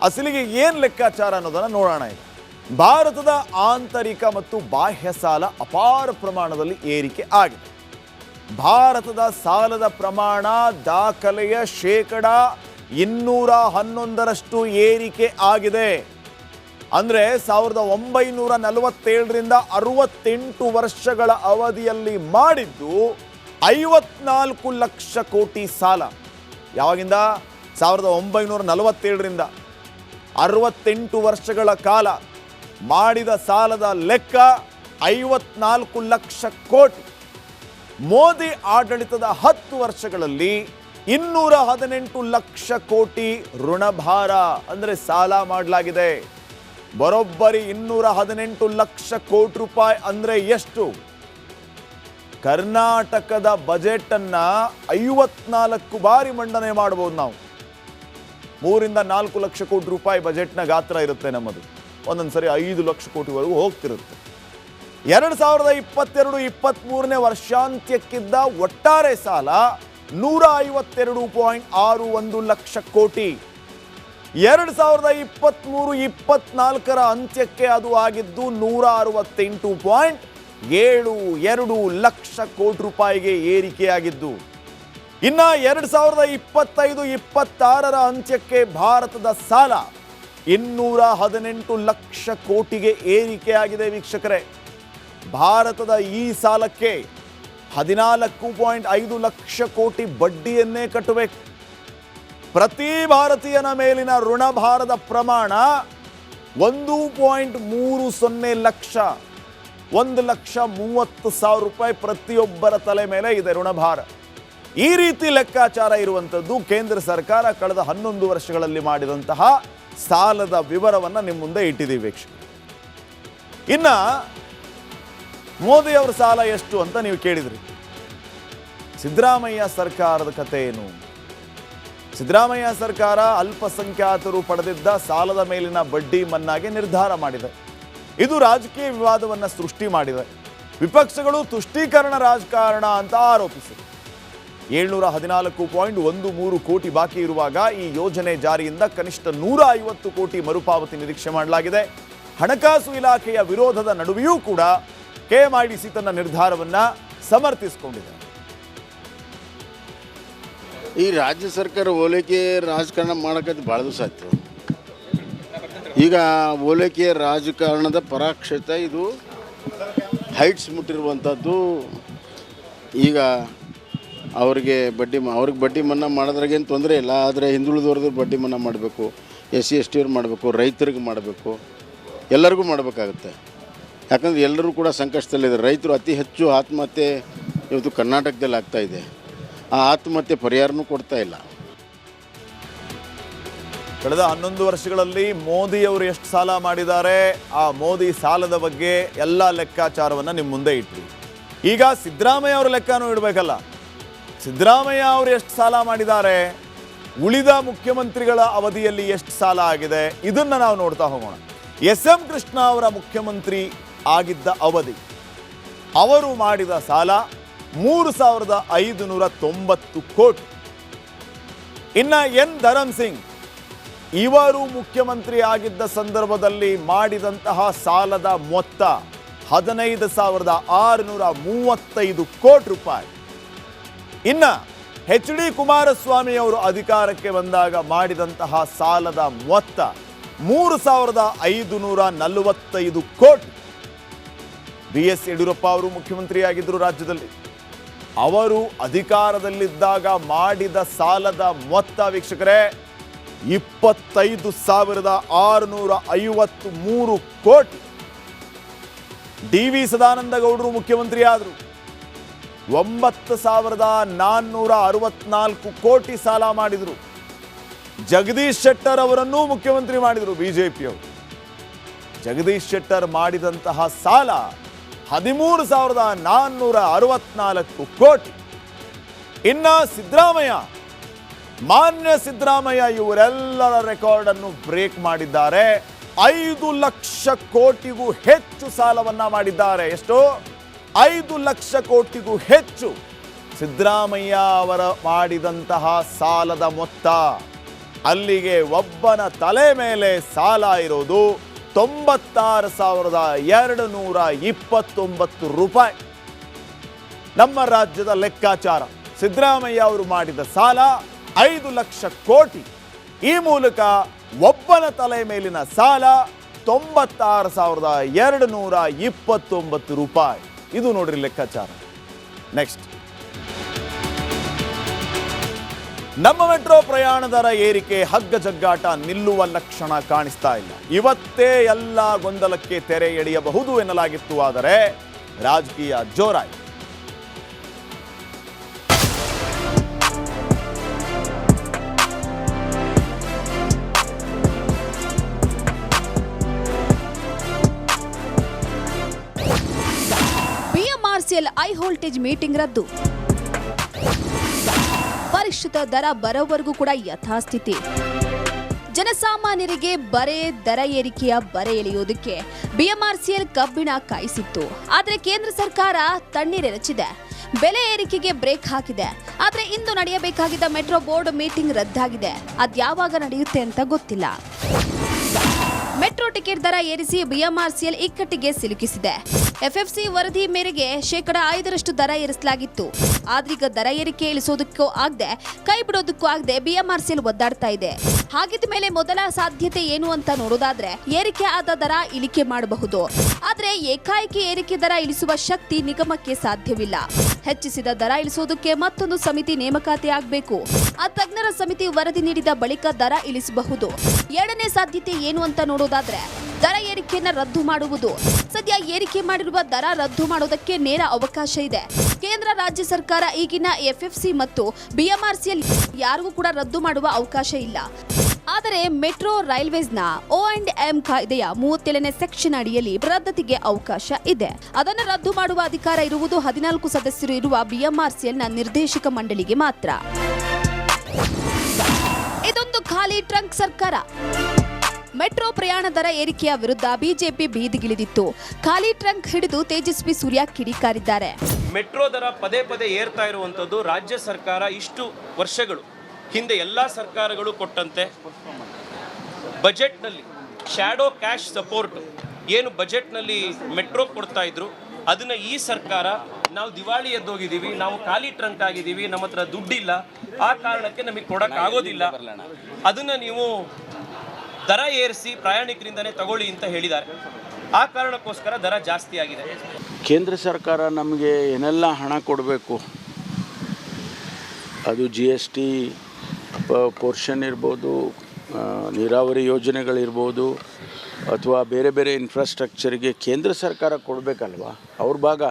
ಅಸಲಿಗೆ ಏನು ಲೆಕ್ಕಾಚಾರ ಅನ್ನೋದನ್ನು ನೋಡೋಣ. ಈಗ ಭಾರತದ ಆಂತರಿಕ ಮತ್ತು ಬಾಹ್ಯ ಸಾಲ ಅಪಾರ ಪ್ರಮಾಣದಲ್ಲಿ ಏರಿಕೆ ಆಗಿದೆ. ಭಾರತದ ಸಾಲದ ಪ್ರಮಾಣ ದಾಖಲೆಯ 211% ಏರಿಕೆ ಆಗಿದೆ. ಅಂದರೆ 1947ರಿಂದ 68 ವರ್ಷಗಳ ಅವಧಿಯಲ್ಲಿ ಮಾಡಿದ್ದು 54 ಲಕ್ಷ ಕೋಟಿ ಸಾಲ. ಯಾವಾಗಿಂದ? 1947ರಿಂದ 68 ವರ್ಷಗಳ ಕಾಲ ಮಾಡಿದ ಸಾಲದ ಲೆಕ್ಕ 54 ಲಕ್ಷ ಕೋಟಿ. ಮೋದಿ ಆಡಳಿತದ 10 ವರ್ಷಗಳಲ್ಲಿ 218 ಲಕ್ಷ ಕೋಟಿ ಋಣಭಾರ ಅಂದರೆ ಸಾಲ ಮಾಡಲಾಗಿದೆ. ಬರೋಬ್ಬರಿ 218 ಲಕ್ಷ ಕೋಟಿ ರೂಪಾಯಿ ಅಂದರೆ ಎಷ್ಟು? ಕರ್ನಾಟಕದ ಬಜೆಟ್ ಅನ್ನ 54 ಬಾರಿ ಮಂಡನೆ ಮಾಡಬಹುದು ನಾವು. 3-4 ಲಕ್ಷ ಕೋಟಿ ರೂಪಾಯಿ ಬಜೆಟ್ನ ಗಾತ್ರ ಇರುತ್ತೆ ನಮ್ಮದು. ಒಂದೊಂದು ಸರಿ 5 ಲಕ್ಷ ಕೋಟಿವರೆಗೂ ಹೋಗ್ತಿರುತ್ತೆ. 2022-23ನೇ ವರ್ಷಾಂತ್ಯಕ್ಕಿದ್ದ ಒಟ್ಟಾರೆ ಸಾಲ 152.61 ಲಕ್ಷ ಕೋಟಿ. 2023-24ರ ಅಂತ್ಯಕ್ಕೆ ಅದು ಆಗಿದ್ದು 168.72 ಲಕ್ಷ ಕೋಟಿ ರೂಪಾಯಿಗೆ ಏರಿಕೆಯಾಗಿದ್ದು. ಇನ್ನ 2025-26ರ ಅಂತ್ಯಕ್ಕೆ ಭಾರತದ ಸಾಲ 218 ಲಕ್ಷ ಕೋಟಿಗೆ ಏರಿಕೆಯಾಗಿದೆ. ವೀಕ್ಷಕರೇ, ಭಾರತದ ಈ ಸಾಲಕ್ಕೆ 14.5 ಲಕ್ಷ ಕೋಟಿ ಬಡ್ಡಿಯನ್ನೇ ಕಟ್ಟಬೇಕು. ಪ್ರತಿ ಭಾರತೀಯನ ಮೇಲಿನ ಋಣಭಾರದ ಪ್ರಮಾಣ 1.30 ಲಕ್ಷ, 1,30,000 ರೂಪಾಯಿ ಪ್ರತಿಯೊಬ್ಬರ ತಲೆ ಮೇಲೆ ಇದೆ ಋಣಭಾರ. ಈ ರೀತಿ ಲೆಕ್ಕಾಚಾರ ಇರುವಂಥದ್ದು ಕೇಂದ್ರ ಸರ್ಕಾರ ಕಳೆದ 11 ವರ್ಷಗಳಲ್ಲಿ ಮಾಡಿದಂತಹ ಸಾಲದ ವಿವರವನ್ನು ನಿಮ್ಮ ಮುಂದೆ ಇಟ್ಟಿದ್ದೀವಿ ವೀಕ್ಷಕರು. ಇನ್ನು ಮೋದಿ ಅವರ ಸಾಲ ಎಷ್ಟು ಅಂತ ನೀವು ಕೇಳಿದ್ರಿ. ಸಿದ್ದರಾಮಯ್ಯ ಸರ್ಕಾರದ ಕಥೆ ಏನು? ಸಿದ್ದರಾಮಯ್ಯ ಸರ್ಕಾರ ಅಲ್ಪಸಂಖ್ಯಾತರು ಪಡೆದಿದ್ದ ಸಾಲದ ಮೇಲಿನ ಬಡ್ಡಿ ಮನ್ನಾಗೆ ನಿರ್ಧಾರ ಮಾಡಿದೆ. ಇದು ರಾಜಕೀಯ ವಿವಾದವನ್ನು ಸೃಷ್ಟಿ ಮಾಡಿದೆ. ವಿಪಕ್ಷಗಳು ತುಷ್ಟೀಕರಣ ರಾಜಕಾರಣ ಅಂತ ಆರೋಪಿಸಿದೆ. 714.13 ಕೋಟಿ ಬಾಕಿ ಇರುವಾಗ ಈ ಯೋಜನೆ ಜಾರಿಯಿಂದ ಕನಿಷ್ಠ 150 ಕೋಟಿ ಮರುಪಾವತಿ ನಿರೀಕ್ಷೆ ಮಾಡಲಾಗಿದೆ. ಹಣಕಾಸು ಇಲಾಖೆಯ ವಿರೋಧದ ನಡುವೆಯೂ ಕೂಡ KMIDC ತನ್ನ ನಿರ್ಧಾರವನ್ನು ಸಮರ್ಥಿಸಿಕೊಂಡಿದೆ. ಈ ರಾಜ್ಯ ಸರ್ಕಾರ ಓಲೈಕೆ ರಾಜಕಾರಣ ಮಾಡೋಕ್ಕೆ ಭಾಳ ದಿವಸ ಆಯಿತು. ಈಗ ಓಲೈಕೆ ರಾಜಕಾರಣದ ಪರಾಕ್ಷೇತ ಇದು ಹೈಟ್ಸ್ ಮುಟ್ಟಿರುವಂಥದ್ದು. ಈಗ ಅವ್ರಿಗೆ ಬಡ್ಡಿ ಮನ್ನಾ ಮಾಡೋದ್ರಾಗೇನು ತೊಂದರೆ ಇಲ್ಲ. ಆದರೆ ಹಿಂದುಳಿದವ್ರದ್ದು ಬಡ್ಡಿ ಮನ್ನಾ ಮಾಡಬೇಕು, SC ST ಅವ್ರು ಮಾಡಬೇಕು, ರೈತರಿಗೆ ಮಾಡಬೇಕು, ಎಲ್ಲರಿಗೂ ಮಾಡಬೇಕಾಗುತ್ತೆ. ಯಾಕಂದರೆ ಎಲ್ಲರೂ ಕೂಡ ಸಂಕಷ್ಟದಲ್ಲಿದ್ದಾರೆ. ರೈತರು ಅತಿ ಹೆಚ್ಚು ಆತ್ಮಹತ್ಯೆ ಇವತ್ತು ಕರ್ನಾಟಕದಲ್ಲಿ ಆಗ್ತಾಯಿದೆ. ಆ ಆತ್ಮಹತ್ಯೆ ಪರಿಹಾರನೂ ಕೊಡ್ತಾ ಇಲ್ಲ. ಕಳೆದ 11 ವರ್ಷಗಳಲ್ಲಿ ಮೋದಿಯವರು ಎಷ್ಟು ಸಾಲ ಮಾಡಿದ್ದಾರೆ, ಆ ಮೋದಿ ಸಾಲದ ಬಗ್ಗೆ ಎಲ್ಲ ಲೆಕ್ಕಾಚಾರವನ್ನು ನಿಮ್ಮ ಮುಂದೆ ಇಟ್ವಿ. ಈಗ ಸಿದ್ದರಾಮಯ್ಯ ಅವರ ಲೆಕ್ಕನೂ ಇಡಬೇಕಲ್ಲ. ಸಿದ್ದರಾಮಯ್ಯ ಅವರು ಎಷ್ಟು ಸಾಲ ಮಾಡಿದ್ದಾರೆ, ಉಳಿದ ಮುಖ್ಯಮಂತ್ರಿಗಳ ಅವಧಿಯಲ್ಲಿ ಎಷ್ಟು ಸಾಲ ಆಗಿದೆ, ಇದನ್ನು ನಾವು ನೋಡ್ತಾ ಹೋಗೋಣ. ಎಸ್.ಎಂ. ಕೃಷ್ಣ ಅವರ ಮುಖ್ಯಮಂತ್ರಿ ಆಗಿದ್ದ ಅವಧಿ, ಅವರು ಮಾಡಿದ ಸಾಲ 3,590 ಕೋಟಿ. ಇನ್ನು ಎನ್ ಧರಮ್ ಸಿಂಗ್ ಇವರು ಮುಖ್ಯಮಂತ್ರಿ ಆಗಿದ್ದ ಸಂದರ್ಭದಲ್ಲಿ ಮಾಡಿದಂತಹ ಸಾಲದ ಮೊತ್ತ 15,635 ಕೋಟಿ ರೂಪಾಯಿ. ಇನ್ನು ಎಚ್.ಡಿ. ಕುಮಾರಸ್ವಾಮಿ ಅವರು ಅಧಿಕಾರಕ್ಕೆ ಬಂದಾಗ ಮಾಡಿದಂತಹ ಸಾಲದ ಮೊತ್ತ 3,545 ಕೋಟಿ. ಬಿ.ಎಸ್. ಯಡಿಯೂರಪ್ಪ ಅವರು ಮುಖ್ಯಮಂತ್ರಿಯಾಗಿದ್ದರು ರಾಜ್ಯದಲ್ಲಿ. ಅವರು ಅಧಿಕಾರದಲ್ಲಿದ್ದಾಗ ಮಾಡಿದ ಸಾಲದ ಮೊತ್ತ ವೀಕ್ಷಕರೇ 25,653 ಕೋಟಿ. ಡಿ.ವಿ. ಸದಾನಂದ ಗೌಡರು ಮುಖ್ಯಮಂತ್ರಿ ಆದರು, 9,464 ಕೋಟಿ ಸಾಲ ಮಾಡಿದರು. ಜಗದೀಶ್ ಶೆಟ್ಟರ್ ಅವರನ್ನೂ ಮುಖ್ಯಮಂತ್ರಿ ಮಾಡಿದರು ಬಿಜೆಪಿಯವರು. ಜಗದೀಶ್ ಶೆಟ್ಟರ್ ಮಾಡಿದಂತಹ ಸಾಲ 13,464 ಕೋಟಿ. ಇನ್ನು ಸಿದ್ದರಾಮಯ್ಯ, ಮಾನ್ಯ ಸಿದ್ದರಾಮಯ್ಯ ಇವರೆಲ್ಲರ ರೆಕಾರ್ಡ್ ಅನ್ನು ಬ್ರೇಕ್ ಮಾಡಿದ್ದಾರೆ. 5 ಲಕ್ಷ ಕೋಟಿಗೂ ಹೆಚ್ಚು ಸಾಲವನ್ನ ಮಾಡಿದ್ದಾರೆ. ಎಷ್ಟು? 5 ಲಕ್ಷ ಕೋಟಿಗೂ ಹೆಚ್ಚು ಸಿದ್ದರಾಮಯ್ಯ ಅವರ ಮಾಡಿದಂತಹ ಸಾಲದ ಮೊತ್ತ. ಅಲ್ಲಿಗೆ ಒಬ್ಬನ ತಲೆ ಮೇಲೆ ಸಾಲ ಇರೋದು 96,229 ರೂಪಾಯಿ. ನಮ್ಮ ರಾಜ್ಯದ ಲೆಕ್ಕಾಚಾರ, ಸಿದ್ದರಾಮಯ್ಯ ಅವರು ಮಾಡಿದ ಸಾಲ 5 ಲಕ್ಷ ಕೋಟಿ. ಈ ಮೂಲಕ ಒಬ್ಬನ ತಲೆ ಮೇಲಿನ ಸಾಲ 96,229 ರೂಪಾಯಿ. ಇದು ನೋಡ್ರಿ ಲೆಕ್ಕಾಚಾರ. ನೆಕ್ಸ್ಟ್, ನಮ್ಮ ಮೆಟ್ರೋ ಪ್ರಯಾಣ ದರ ಏರಿಕೆ ಹಗ್ಗ ಜಗ್ಗಾಟ ನಿಲ್ಲುವ ಲಕ್ಷಣ ಕಾಣಿಸ್ತಾ ಇಲ್ಲ. ಇವತ್ತೇ ಎಲ್ಲ ಗೊಂದಲಕ್ಕೆ ತೆರೆ ಎಳೆಯಬಹುದು ಎನ್ನಲಾಗಿತ್ತು, ಆದರೆ ರಾಜಕೀಯ ಜೋರಾಯಿತು. ಬಿಎಂಆರ್ಸಿಎಲ್ ಹೈ ವೋಲ್ಟೇಜ್ ಮೀಟಿಂಗ್ ರದ್ದು. ಪರಿಷ್ಕೃತ ದರ ಬರೋವರೆಗೂ ಕೂಡ ಯಥಾಸ್ಥಿತಿ. ಜನಸಾಮಾನ್ಯರಿಗೆ ಬರೆ ದರ ಏರಿಕೆಯ ಬರೆ ಎಳೆಯೋದಕ್ಕೆ ಬಿಎಂಆರ್ಸಿಎಲ್ ಕಬ್ಬಿಣ ಕಾಯಿಸಿತ್ತು. ಆದರೆ ಕೇಂದ್ರ ಸರ್ಕಾರ ತಣ್ಣೀರೆರಚಿದೆ, ಬೆಲೆ ಏರಿಕೆಗೆ ಬ್ರೇಕ್ ಹಾಕಿದೆ. ಆದರೆ ಇಂದು ನಡೆಯಬೇಕಾಗಿದ್ದ ಮೆಟ್ರೋ ಬೋರ್ಡ್ ಮೀಟಿಂಗ್ ರದ್ದಾಗಿದೆ. ಅದ್ಯಾವಾಗ ನಡೆಯುತ್ತೆ ಅಂತ ಗೊತ್ತಿಲ್ಲ. ಮೆಟ್ರೋ ಟಿಕೆಟ್ ದರ ಏರಿಸಿ ಬಿಎಂಆರ್ಸಿಎಲ್ ಇಕ್ಕಟ್ಟಿಗೆ ಸಿಲುಕಿಸಿದೆ. ಎಫ್ಎಫ್ಸಿ ವರದಿ ಮೇರೆಗೆ 5% ದರ ಏರಿಸಲಾಗಿತ್ತು. ಆದ್ರೀಗ ದರ ಏರಿಕೆ ಇಳಿಸೋದಕ್ಕೂ ಆಗದೆ, ಕೈ ಬಿಡೋದಕ್ಕೂ ಆಗದೆ ಬಿಎಂಆರ್ಸಿಎಲ್ ಒದ್ದಾಡ್ತಾ ಇದೆ. ಹಾಗಿದ್ದ ಮೇಲೆ ಮೊದಲ ಸಾಧ್ಯತೆ ಏನು ಅಂತ ನೋಡೋದಾದ್ರೆ, ಏರಿಕೆ ಆದ ದರ ಇಳಿಕೆ ಮಾಡಬಹುದು. ಆದ್ರೆ ಏಕಾಏಕಿ ಏರಿಕೆ ದರ ಇಳಿಸುವ ಶಕ್ತಿ ನಿಗಮಕ್ಕೆ ಸಾಧ್ಯವಿಲ್ಲ. ಹೆಚ್ಚಿಸಿದ ದರ ಇಳಿಸೋದಕ್ಕೆ ಮತ್ತೊಂದು ಸಮಿತಿ ನೇಮಕಾತಿ ಆಗಬೇಕು. ಆ ತಜ್ಞರ ಸಮಿತಿ ವರದಿ ನೀಡಿದ ಬಳಿಕ ದರ ಇಳಿಸಬಹುದು. ಎರಡನೇ ಸಾಧ್ಯತೆ ಏನು ಅಂತ ನೋಡೋದಾದ್ರೆ, ದರ ಏರಿಕೆಯನ್ನ ರದ್ದು ಮಾಡುವುದು. ಸದ್ಯ ಏರಿಕೆ ಮಾಡಿರುವ ದರ ರದ್ದು ಮಾಡೋದಕ್ಕೆ ನೇರ ಅವಕಾಶ ಇದೆ. ಕೇಂದ್ರ ರಾಜ್ಯ ಸರ್ಕಾರ ಈಗಿನ ಎಫ್ಎಫ್ಸಿ ಮತ್ತು ಬಿಎಂಆರ್ಸಿಎಲ್ ಯಾರಿಗೂ ಕೂಡ ರದ್ದು ಮಾಡುವ ಅವಕಾಶ ಇಲ್ಲ. ಆದರೆ ಮೆಟ್ರೋ ರೈಲ್ವೇಸ್ನ O&M ಕಾಯ್ದೆಯ 37ನೇ ಸೆಕ್ಷನ್ ಅಡಿಯಲ್ಲಿ ರದ್ದತಿಗೆ ಅವಕಾಶ ಇದೆ. ಅದನ್ನು ರದ್ದು ಮಾಡುವ ಅಧಿಕಾರ ಇರುವುದು 14 ಸದಸ್ಯರು ಇರುವ ಬಿಎಂಆರ್ಸಿಎಲ್ನ ನಿರ್ದೇಶಕ ಮಂಡಳಿಗೆ ಮಾತ್ರ. ಇದೊಂದು ಖಾಲಿ ಟ್ರಂಕ್ ಸರ್ಕಾರ. ಮೆಟ್ರೋ ಪ್ರಯಾಣ ದರ ಏರಿಕೆಯ ವಿರುದ್ಧ ಬಿಜೆಪಿ ಬೀದಿಗಿಳಿದಿತ್ತು. ಖಾಲಿ ಟ್ರಂಕ್ ಹಿಡಿದು ತೇಜಸ್ವಿ ಸೂರ್ಯ ಕಿಡಿಕಾರಿದ್ದಾರೆ. ಮೆಟ್ರೋ ದರ ಪದೇ ಪದೇ ಏರ್ತಾ ಇರುವಂಥದ್ದು ರಾಜ್ಯ ಸರ್ಕಾರ ಇಷ್ಟು ವರ್ಷಗಳು ಹಿಂದೆ ಎಲ್ಲ ಸರ್ಕಾರಗಳು ಕೊಟ್ಟಂತೆ ಬಜೆಟ್ನಲ್ಲಿ ಶ್ಯಾಡೋ ಕ್ಯಾಶ್ ಸಪೋರ್ಟ್ ಏನು ಬಜೆಟ್ನಲ್ಲಿ ಮೆಟ್ರೋ ಕೊಡ್ತಾ ಇದ್ರು, ಅದನ್ನು ಈ ಸರ್ಕಾರ ನಾವು ದಿವಾಳಿ ಎದ್ದೋಗಿದ್ದೀವಿ, ನಾವು ಖಾಲಿ ಟ್ರಂಕ್ ಆಗಿದ್ದೀವಿ, ನಮ್ಮ ಹತ್ರ ದುಡ್ಡಿಲ್ಲ, ಆ ಕಾರಣಕ್ಕೆ ನಮಗೆ ಕೊಡೋಕ್ಕಾಗೋದಿಲ್ಲ, ಅದನ್ನು ನೀವು ದರ ಏರಿಸಿ ಪ್ರಯಾಣಿಕರಿಂದನೇ ತಗೊಳ್ಳಿ ಅಂತ ಹೇಳಿದ್ದಾರೆ. ಆ ಕಾರಣಕ್ಕೋಸ್ಕರ ದರ ಜಾಸ್ತಿ ಆಗಿದೆ. ಕೇಂದ್ರ ಸರ್ಕಾರ ನಮಗೆ ಏನೆಲ್ಲ ಹಣ ಕೊಡಬೇಕು, ಅದು GST ಪೋರ್ಷನ್ ಇರ್ಬೋದು, ನೀರಾವರಿ ಯೋಜನೆಗಳಿರ್ಬೋದು, ಅಥವಾ ಬೇರೆ ಬೇರೆ ಇನ್ಫ್ರಾಸ್ಟ್ರಕ್ಚರ್ಗೆ ಕೇಂದ್ರ ಸರ್ಕಾರ ಕೊಡಬೇಕಲ್ವ, ಅವ್ರ ಭಾಗ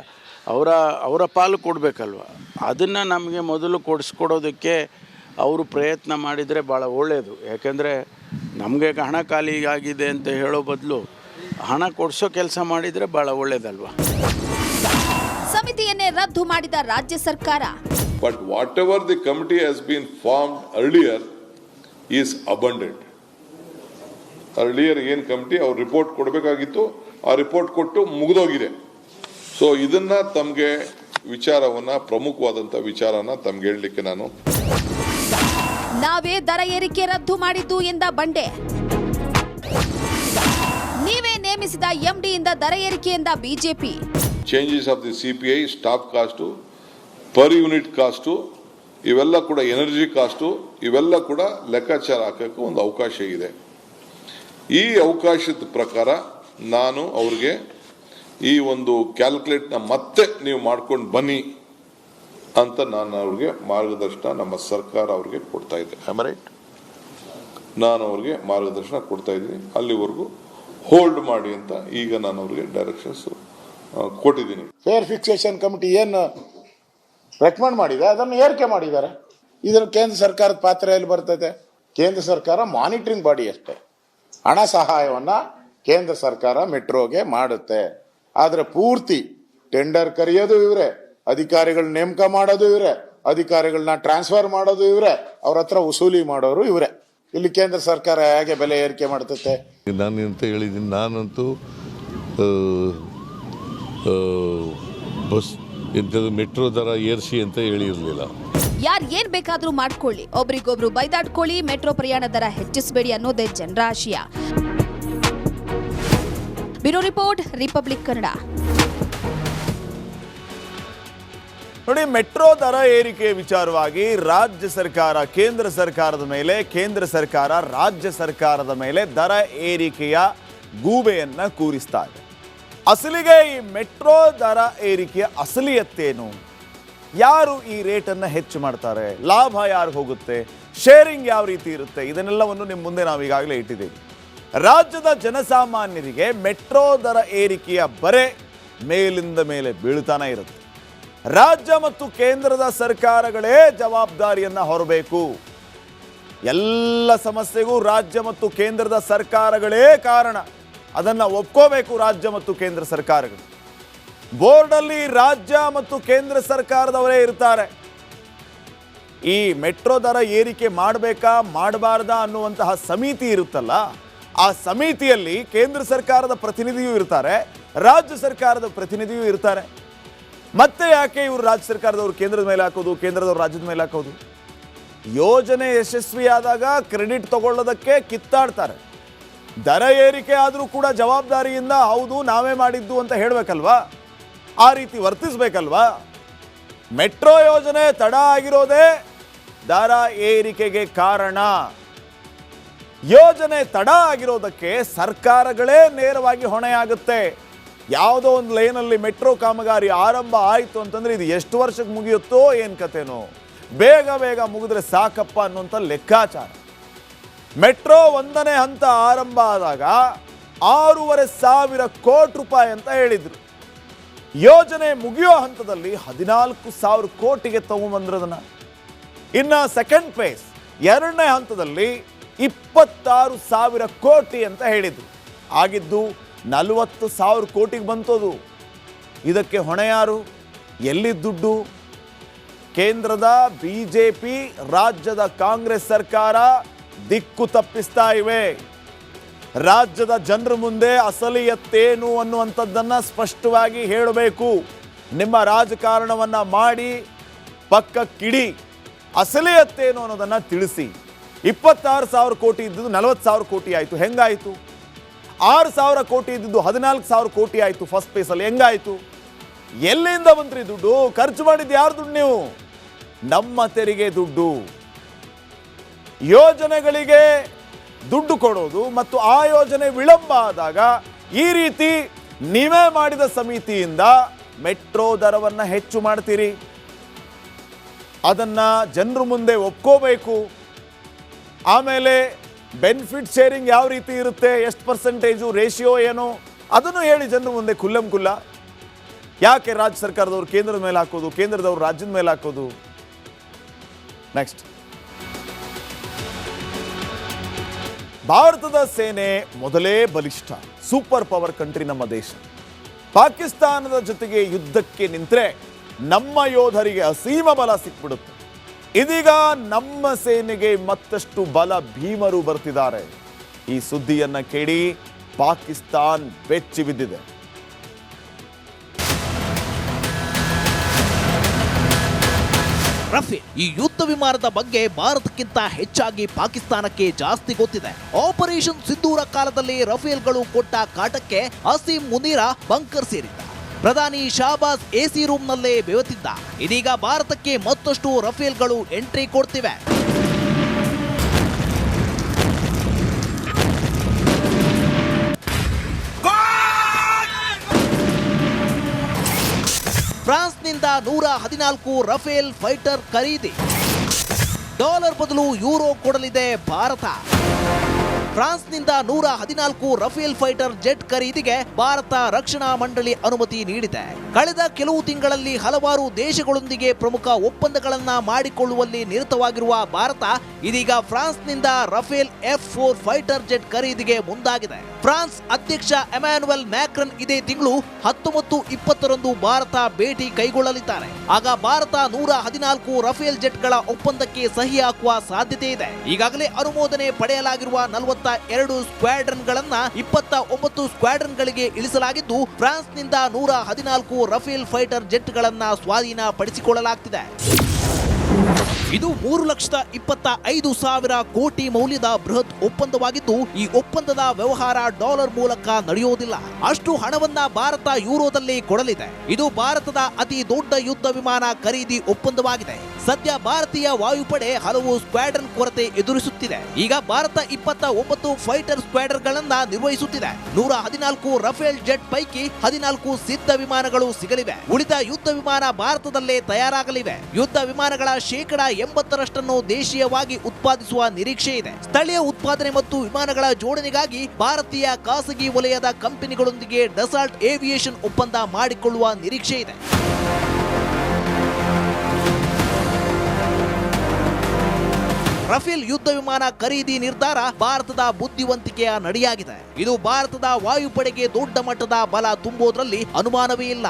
ಅವರ ಪಾಲು ಕೊಡಬೇಕಲ್ವ. ಅದನ್ನು ನಮಗೆ ಮೊದಲು ಕೊಡಿಸ್ಕೊಡೋದಕ್ಕೆ ಅವರು ಪ್ರಯತ್ನ ಮಾಡಿದರೆ ಭಾಳ ಒಳ್ಳೆಯದು. ಯಾಕೆಂದರೆ ನಮಗೆ ಹಣ ಖಾಲಿ ಆಗಿದೆ ಅಂತ ಹೇಳೋ ಬದಲು ಹಣ ಕೊಡಿಸೋ ಕೆಲಸ ಮಾಡಿದರೆ ಭಾಳ ಒಳ್ಳೆಯದಲ್ವ. ಸಮಿತಿಯನ್ನೇ ರದ್ದು ಮಾಡಿದ ರಾಜ್ಯ ಸರ್ಕಾರ. But whatever the committee has been formed earlier is abundant. Earlier ಏನು ಕಮಿಟಿ ಅವ್ರು ರಿಪೋರ್ಟ್ ಕೊಡಬೇಕಾಗಿತ್ತು, ಆ ರಿಪೋರ್ಟ್ ಕೊಟ್ಟು ಮುಗಿದೋಗಿದೆ. ಸೊ ಇದನ್ನ ತಮಗೆ ವಿಚಾರವನ್ನ, ಪ್ರಮುಖವಾದಂಥ ವಿಚಾರನ ತಮ್ಗೆ ಹೇಳಲಿಕ್ಕೆ ನಾನು ನಾವೇ ದರ ಏರಿಕೆ ರದ್ದು ಮಾಡಿದ್ದು ಎಂದ ಬಂಡೆ. ನೀವೇ ನೇಮಿಸಿದ ಎಂಡಿ ಇಂದ ದರ ಏರಿಕೆ ಎಂದ BJP. Changes of the CPI, staff cost, per unit cost, ಇವೆಲ್ಲ ಕೂಡ ಎನರ್ಜಿ ಕಾಸ್ಟು, ಇವೆಲ್ಲ ಕೂಡ ಲೆಕ್ಕಾಚಾರ ಹಾಕೋಕ್ಕೆ ಒಂದು ಅವಕಾಶ ಇದೆ. ಈ ಅವಕಾಶದ ಪ್ರಕಾರ ನಾನು ಅವ್ರಿಗೆ ಈ ಒಂದು ಕ್ಯಾಲ್ಕುಲೇಟ್ನ ಮತ್ತೆ ನೀವು ಮಾಡ್ಕೊಂಡು ಬನ್ನಿ ಅಂತ ನಾನು ಅವ್ರಿಗೆ ಮಾರ್ಗದರ್ಶನ, ನಮ್ಮ ಸರ್ಕಾರ ಅವ್ರಿಗೆ ಕೊಡ್ತಾ ಇದೆ. ರೈಟ್, ನಾನು ಅವ್ರಿಗೆ ಮಾರ್ಗದರ್ಶನ ಕೊಡ್ತಾ ಇದ್ದೀನಿ. ಅಲ್ಲಿವರೆಗೂ ಹೋಲ್ಡ್ ಮಾಡಿ ಅಂತ ಈಗ ನಾನು ಅವ್ರಿಗೆ ಡೈರೆಕ್ಷನ್ಸ್ ಕೊಟ್ಟಿದ್ದೀನಿ. ಫೇರ್ ಫಿಕ್ಸೇಷನ್ ಕಮಿಟಿ ಏನು ರೆಕಮೆಂಡ್ ಮಾಡಿದೆ ಅದನ್ನು ಏರಿಕೆ ಮಾಡಿದ್ದಾರೆ. ಇದರ ಕೇಂದ್ರ ಸರ್ಕಾರದ ಪಾತ್ರ ಎಲ್ಲಿ ಬರ್ತದೆ? ಕೇಂದ್ರ ಸರ್ಕಾರ ಮಾನಿಟರಿಂಗ್ ಬಾಡಿ ಅಷ್ಟೇ. ಹಣ ಸಹಾಯವನ್ನು ಕೇಂದ್ರ ಸರ್ಕಾರ ಮೆಟ್ರೋಗೆ ಮಾಡುತ್ತೆ. ಆದರೆ ಪೂರ್ತಿ ಟೆಂಡರ್ ಕರೆಯೋದು ಇವರೇ, ಅಧಿಕಾರಿಗಳ ನೇಮಕ ಮಾಡೋದು ಇವರೇ, ಅಧಿಕಾರಿಗಳನ್ನ ಟ್ರಾನ್ಸ್ಫರ್ ಮಾಡೋದು ಇವರೇ, ಅವ್ರ ಹತ್ರ ವಸೂಲಿ ಮಾಡೋರು ಇವರೇ. ಇಲ್ಲಿ ಕೇಂದ್ರ ಸರ್ಕಾರ ಹೇಗೆ ಬೆಲೆ ಏರಿಕೆ ಮಾಡ್ತತೆ? ನಾನು ಅಂತ ಹೇಳಿದ್ದೀನಿ, ನಾನಂತೂ ಬಸ್ ಇಂಥದ್ದು ಮೆಟ್ರೋ ದರ ಏರಿಸಿ ಅಂತ ಹೇಳಿರಲಿಲ್ಲ. ಯಾರು ಏನ್ ಬೇಕಾದ್ರೂ ಮಾಡ್ಕೊಳ್ಳಿ, ಒಬ್ರಿಗೊಬ್ರು ಬೈದಾಡ್ಕೊಳ್ಳಿ, ಮೆಟ್ರೋ ಪ್ರಯಾಣ ದರ ಹೆಚ್ಚಿಸಬೇಡಿ ಅನ್ನೋದೇ ಜನರ ಆಶಯ. Bureau report, republic Kannada. ನೋಡಿ, ಮೆಟ್ರೋ ದರ ಏರಿಕೆ ವಿಚಾರವಾಗಿ ರಾಜ್ಯ ಸರ್ಕಾರ ಕೇಂದ್ರ ಸರ್ಕಾರದ ಮೇಲೆ, ಕೇಂದ್ರ ಸರ್ಕಾರ ರಾಜ್ಯ ಸರ್ಕಾರದ ಮೇಲೆ ದರ ಏರಿಕೆಯ ಗೂಬೆಯನ್ನ ಕೂರಿಸ್ತಾ ಇದೆ. ಅಸಲಿಗೆ ಈ ಮೆಟ್ರೋ ದರ ಏರಿಕೆಯ ಅಸಲಿಯತ್ತೇನು? ಯಾರು ಈ ರೇಟನ್ನು ಹೆಚ್ಚು ಮಾಡ್ತಾರೆ? ಲಾಭ ಯಾರು ಹೋಗುತ್ತೆ? ಶೇರಿಂಗ್ ಯಾವ ರೀತಿ ಇರುತ್ತೆ? ಇದನ್ನೆಲ್ಲವನ್ನು ನಿಮ್ಮ ಮುಂದೆ ನಾವು ಈಗಾಗಲೇ ಇಟ್ಟಿದ್ದೀವಿ. ರಾಜ್ಯದ ಜನಸಾಮಾನ್ಯರಿಗೆ ಮೆಟ್ರೋ ದರ ಏರಿಕೆಯ ಬರೆ ಮೇಲಿಂದ ಮೇಲೆ ಬೀಳ್ತಾನೆ ಇರುತ್ತೆ. ರಾಜ್ಯ ಮತ್ತು ಕೇಂದ್ರದ ಸರ್ಕಾರಗಳೇ ಜವಾಬ್ದಾರಿಯನ್ನ ಹೊರಬೇಕು. ಎಲ್ಲ ಸಮಸ್ಯೆಗೂ ರಾಜ್ಯ ಮತ್ತು ಕೇಂದ್ರದ ಸರ್ಕಾರಗಳೇ ಕಾರಣ. ಅದನ್ನ ಒಪ್ಕೋಬೇಕು ರಾಜ್ಯ ಮತ್ತು ಕೇಂದ್ರ ಸರ್ಕಾರಗಳು. ಬೋರ್ಡಲ್ಲಿ ರಾಜ್ಯ ಮತ್ತು ಕೇಂದ್ರ ಸರ್ಕಾರದವರೇ ಇರ್ತಾರೆ. ಈ ಮೆಟ್ರೋ ದರ ಏರಿಕೆ ಮಾಡಬೇಕಾ ಮಾಡಬಾರ್ದಾ ಅನ್ನುವಂತಹ ಸಮಿತಿ ಇರುತ್ತಲ್ಲ, ಆ ಸಮಿತಿಯಲ್ಲಿ ಕೇಂದ್ರ ಸರ್ಕಾರದ ಪ್ರತಿನಿಧಿಯೂ ಇರ್ತಾರೆ, ರಾಜ್ಯ ಸರ್ಕಾರದ ಪ್ರತಿನಿಧಿಯೂ ಇರ್ತಾರೆ. ಮತ್ತೆ ಯಾಕೆ ಇವರು ರಾಜ್ಯ ಸರ್ಕಾರದವರು ಕೇಂದ್ರದ ಮೇಲೆ ಹಾಕೋದು, ಕೇಂದ್ರದವರು ರಾಜ್ಯದ ಮೇಲೆ ಹಾಕೋದು? ಯೋಜನೆ ಯಶಸ್ವಿಯಾದಾಗ ಕ್ರೆಡಿಟ್ ತಗೊಳ್ಳೋದಕ್ಕೆ ಕಿತ್ತಾಡ್ತಾರೆ. ದರ ಏರಿಕೆ ಆದರೂ ಕೂಡ ಜವಾಬ್ದಾರಿಯಿಂದ ಹೌದು ನಾವೇ ಮಾಡಿದ್ದು ಅಂತ ಹೇಳಬೇಕಲ್ವಾ? ಆ ರೀತಿ ವರ್ತಿಸಬೇಕಲ್ವಾ? ಮೆಟ್ರೋ ಯೋಜನೆ ತಡ ಆಗಿರೋದೇ ದರ ಏರಿಕೆಗೆ ಕಾರಣ. ಯೋಜನೆ ತಡ ಆಗಿರೋದಕ್ಕೆ ಸರ್ಕಾರಗಳೇ ನೇರವಾಗಿ ಹೊಣೆಯಾಗುತ್ತೆ. ಯಾವುದೋ ಒಂದು ಲೈನಲ್ಲಿ ಮೆಟ್ರೋ ಕಾಮಗಾರಿ ಆರಂಭ ಆಯಿತು ಅಂತಂದ್ರೆ ಇದು ಎಷ್ಟು ವರ್ಷಕ್ಕೆ ಮುಗಿಯುತ್ತೋ ಏನು ಕಥೆನೋ, ಬೇಗ ಬೇಗ ಮುಗಿದ್ರೆ ಸಾಕಪ್ಪ ಅನ್ನುವಂಥ ಲೆಕ್ಕಾಚಾರ. ಮೆಟ್ರೋ 1ನೇ ಹಂತ ಆರಂಭ ಆದಾಗ 6,500 ಕೋಟಿ ರೂಪಾಯಿ ಅಂತ ಹೇಳಿದ್ರು. ಯೋಜನೆ ಮುಗಿಯೋ ಹಂತದಲ್ಲಿ 14,000 ಕೋಟಿಗೆ ತಗೊಂಡ್ಬಂದ್ರದನ್ನ. ಇನ್ನು ಸೆಕೆಂಡ್ ಫೇಸ್ 2ನೇ ಹಂತದಲ್ಲಿ 26,000 ಕೋಟಿ ಅಂತ ಹೇಳಿದ್ರು. ಆಗಿದ್ದು 40,000 ಕೋಟಿಗೆ ಬಂತದು. ಇದಕ್ಕೆ ಹೊಣೆ ಯಾರು? ಎಲ್ಲಿ ದುಡ್ಡು? ಕೇಂದ್ರದ ಬಿಜೆಪಿ, ರಾಜ್ಯದ ಕಾಂಗ್ರೆಸ್ ಸರ್ಕಾರ ದಿಕ್ಕು ತಪ್ಪಿಸ್ತಾ ಇವೆ. ರಾಜ್ಯದ ಜನರ ಮುಂದೆ ಅಸಲಿಯತ್ತೇನು ಅನ್ನುವಂಥದ್ದನ್ನು ಸ್ಪಷ್ಟವಾಗಿ ಹೇಳಬೇಕು. ನಿಮ್ಮ ರಾಜಕಾರಣವನ್ನು ಮಾಡಿ ಪಕ್ಕಕ್ಕಿಡಿ, ಅಸಲಿಯತ್ತೇನು ಅನ್ನೋದನ್ನು ತಿಳಿಸಿ. 26,000 ಕೋಟಿ ಇದ್ದಿದ್ದು 40,000 ಕೋಟಿ ಆಯಿತು, ಹೆಂಗಾಯಿತು? 6,000 ಕೋಟಿ ಇದ್ದಿದ್ದು 14,000 ಕೋಟಿ ಆಯಿತು ಫಸ್ಟ್ ಫೇಸಲ್ಲಿ, ಹೆಂಗಾಯಿತು? ಎಲ್ಲಿಂದ ಬಂದ್ರಿ ದುಡ್ಡು? ಖರ್ಚು ಮಾಡಿದ್ದು ಯಾರು ದುಡ್ಡು? ನೀವು ನಮ್ಮ ತೆರಿಗೆ ದುಡ್ಡು. ಯೋಜನೆಗಳಿಗೆ ದುಡ್ಡು ಕೊಡೋದು ಮತ್ತು ಆ ಯೋಜನೆ ವಿಳಂಬ ಆದಾಗ ಈ ರೀತಿ ನೀವೇ ಮಾಡಿದ ಸಮಿತಿಯಿಂದ ಮೆಟ್ರೋ ದರವನ್ನು ಹೆಚ್ಚು ಮಾಡ್ತೀರಿ. ಅದನ್ನ ಜನರ ಮುಂದೆ ಒಪ್ಕೋಬೇಕು. ಆಮೇಲೆ ಬೆನಿಫಿಟ್ ಶೇರಿಂಗ್ ಯಾವ ರೀತಿ ಇರುತ್ತೆ, ಎಷ್ಟು ಪರ್ಸೆಂಟೇಜು, ರೇಷಿಯೋ ಏನು, ಅದನ್ನು ಹೇಳಿ ಜನರ ಮುಂದೆ ಖುಲ್ಲಂ ಖುಲ್ಲ. ಯಾಕೆ ರಾಜ್ಯ ಸರ್ಕಾರದವರು ಕೇಂದ್ರದ ಮೇಲೆ ಹಾಕೋದು, ಕೇಂದ್ರದವರು ರಾಜ್ಯದ ಮೇಲೆ ಹಾಕೋದು? ನೆಕ್ಸ್ಟ್ ಭಾರತದ ಸೇನೆ ಮೊದಲೇ ಬಲಿಷ್ಠ, ಸೂಪರ್ ಪವರ್ ಕಂಟ್ರಿ ನಮ್ಮ ದೇಶ. ಪಾಕಿಸ್ತಾನದ ಜೊತೆಗೆ ಯುದ್ಧಕ್ಕೆ ನಿಂತರೆ ನಮ್ಮ ಯೋಧರಿಗೆ ಅಸೀಮ ಬಲ ಸಿಕ್ಬಿಡುತ್ತೆ. ಇದೀಗ ನಮ್ಮ ಸೇನೆಗೆ ಮತ್ತಷ್ಟು ಬಲ ಭೀಮರು ಬರ್ತಿದ್ದಾರೆ. ಈ ಸುದ್ದಿಯನ್ನ ಕೇಳಿ ಪಾಕಿಸ್ತಾನ್ ಬೆಚ್ಚಿ ಬಿದ್ದಿದೆ. ರಫೇಲ್ ಈ ಯುದ್ಧ ವಿಮಾನದ ಬಗ್ಗೆ ಭಾರತಕ್ಕಿಂತ ಹೆಚ್ಚಾಗಿ ಪಾಕಿಸ್ತಾನಕ್ಕೆ ಜಾಸ್ತಿ ಗೊತ್ತಿದೆ. ಆಪರೇಷನ್ ಸಿಂಧೂರ ಕಾಲದಲ್ಲಿ ರಫೇಲ್ಗಳು ಕೊಟ್ಟ ಕಾಟಕ್ಕೆ ಅಸೀಂ ಮುನೀರಾ ಬಂಕರ್ ಸೇರಿದ್ದ. ಪ್ರಧಾನಿ ಶಾಹಬಾಜ್ ಎಸಿ ರೂಮ್ನಲ್ಲೇ ಬೆವತಿದ್ದ. ಇದೀಗ ಭಾರತಕ್ಕೆ ಮತ್ತಷ್ಟು ರಫೇಲ್ಗಳು ಎಂಟ್ರಿ ಕೊಡ್ತಿವೆ. ಫ್ರಾನ್ಸ್ನಿಂದ 114 ರಫೇಲ್ ಫೈಟರ್ ಖರೀದಿ. ಡಾಲರ್ ಬದಲು ಯೂರೋ ಕೊಡಲಿದೆ ಭಾರತ. ಫ್ರಾನ್ಸ್ನಿಂದ 114 ರಫೇಲ್ ಫೈಟರ್ ಜೆಟ್ ಖರೀದಿಗೆ ಭಾರತ ರಕ್ಷಣಾ ಮಂಡಳಿ ಅನುಮತಿ ನೀಡಿದೆ. ಕಳೆದ ಕೆಲವು ತಿಂಗಳಲ್ಲಿ ಹಲವಾರು ದೇಶಗಳೊಂದಿಗೆ ಪ್ರಮುಖ ಒಪ್ಪಂದಗಳನ್ನ ಮಾಡಿಕೊಳ್ಳುವಲ್ಲಿ ನಿರತವಾಗಿರುವ ಭಾರತ ಇದೀಗ ಫ್ರಾನ್ಸ್ನಿಂದ ರಫೇಲ್ F4 ಫೈಟರ್ ಜೆಟ್ ಖರೀದಿಗೆ ಮುಂದಾಗಿದೆ. ಫ್ರಾನ್ಸ್ ಅಧ್ಯಕ್ಷ ಎಮ್ಯಾನ್ಯುಯಲ್ ಮ್ಯಾಕ್ರನ್ ಇದೇ ತಿಂಗಳು 19, 20ರಂದು ಭಾರತ ಭೇಟಿ ಕೈಗೊಳ್ಳಲಿದ್ದಾರೆ. ಆಗ ಭಾರತ 114 ರಫೇಲ್ ಜೆಟ್ಗಳ ಒಪ್ಪಂದಕ್ಕೆ ಸಹಿ ಹಾಕುವ ಸಾಧ್ಯತೆ ಇದೆ. ಈಗಾಗಲೇ ಅನುಮೋದನೆ ಪಡೆಯಲಾಗಿರುವ 42 ಸ್ಕ್ವಾಡ್ರನ್ಗಳನ್ನ 29 ಸ್ಕ್ವಾಡ್ರನ್ಗಳಿಗೆ ಇಳಿಸಲಾಗಿದ್ದು, ಫ್ರಾನ್ಸ್ನಿಂದ 114 ರಫೇಲ್ ಫೈಟರ್ ಜೆಟ್ಗಳನ್ನ ಸ್ವಾಧೀನಪಡಿಸಿಕೊಳ್ಳಲಾಗ್ತಿದೆ. ಇದು 3,25,000 ಕೋಟಿ ಮೌಲ್ಯದ ಬೃಹತ್ ಒಪ್ಪಂದವಾಗಿದ್ದು, ಈ ಒಪ್ಪಂದದ ವ್ಯವಹಾರ ಡಾಲರ್ ಮೂಲಕ ನಡೆಯುವುದಿಲ್ಲ. ಅಷ್ಟು ಹಣವನ್ನ ಭಾರತ ಯೂರೋದಲ್ಲಿ ಕೊಡಲಿದೆ. ಇದು ಭಾರತದ ಅತಿ ದೊಡ್ಡ ಯುದ್ಧ ವಿಮಾನ ಖರೀದಿ ಒಪ್ಪಂದವಾಗಿದೆ. ಸದ್ಯ ಭಾರತೀಯ ವಾಯುಪಡೆ ಹಲವು ಸ್ಕ್ವಾಡ್ರನ್ ಕೊರತೆ ಎದುರಿಸುತ್ತಿದೆ. ಈಗ ಭಾರತ 29 ಫೈಟರ್ ಸ್ಕ್ವಾಡ್ರನ್ಗಳನ್ನ ನಿರ್ವಹಿಸುತ್ತಿದೆ. 114 ರಫೇಲ್ ಜೆಟ್ ಪೈಕಿ 14 ಸಿದ್ಧ ವಿಮಾನಗಳು ಸಿಗಲಿವೆ. ಉಳಿದ ಯುದ್ಧ ವಿಮಾನ ಭಾರತದಲ್ಲೇ ತಯಾರಾಗಲಿವೆ. ಯುದ್ಧ ವಿಮಾನಗಳ ಶೇಕಡ 80ರಷ್ಟನ್ನು ದೇಶೀಯವಾಗಿ ಉತ್ಪಾದಿಸುವ ನಿರೀಕ್ಷೆ ಇದೆ. ಸ್ಥಳೀಯ ಉತ್ಪಾದನೆ ಮತ್ತು ವಿಮಾನಗಳ ಜೋಡಣೆಗಾಗಿ ಭಾರತೀಯ ಖಾಸಗಿ ವಲಯದ ಕಂಪನಿಗಳೊಂದಿಗೆ ಡಸಾಲ್ಟ್ ಏವಿಯೇಷನ್ ಒಪ್ಪಂದ ಮಾಡಿಕೊಳ್ಳುವ ನಿರೀಕ್ಷೆ ಇದೆ. ರಫೇಲ್ ಯುದ್ಧ ವಿಮಾನ ಖರೀದಿ ನಿರ್ಧಾರ ಭಾರತದ ಬುದ್ಧಿವಂತಿಕೆಯ ನಡೆಯಾಗಿದೆ. ಇದು ಭಾರತದ ವಾಯುಪಡೆಗೆ ದೊಡ್ಡ ಮಟ್ಟದ ಬಲ ತುಂಬುವುದರಲ್ಲಿ ಅನುಮಾನವೇ ಇಲ್ಲ.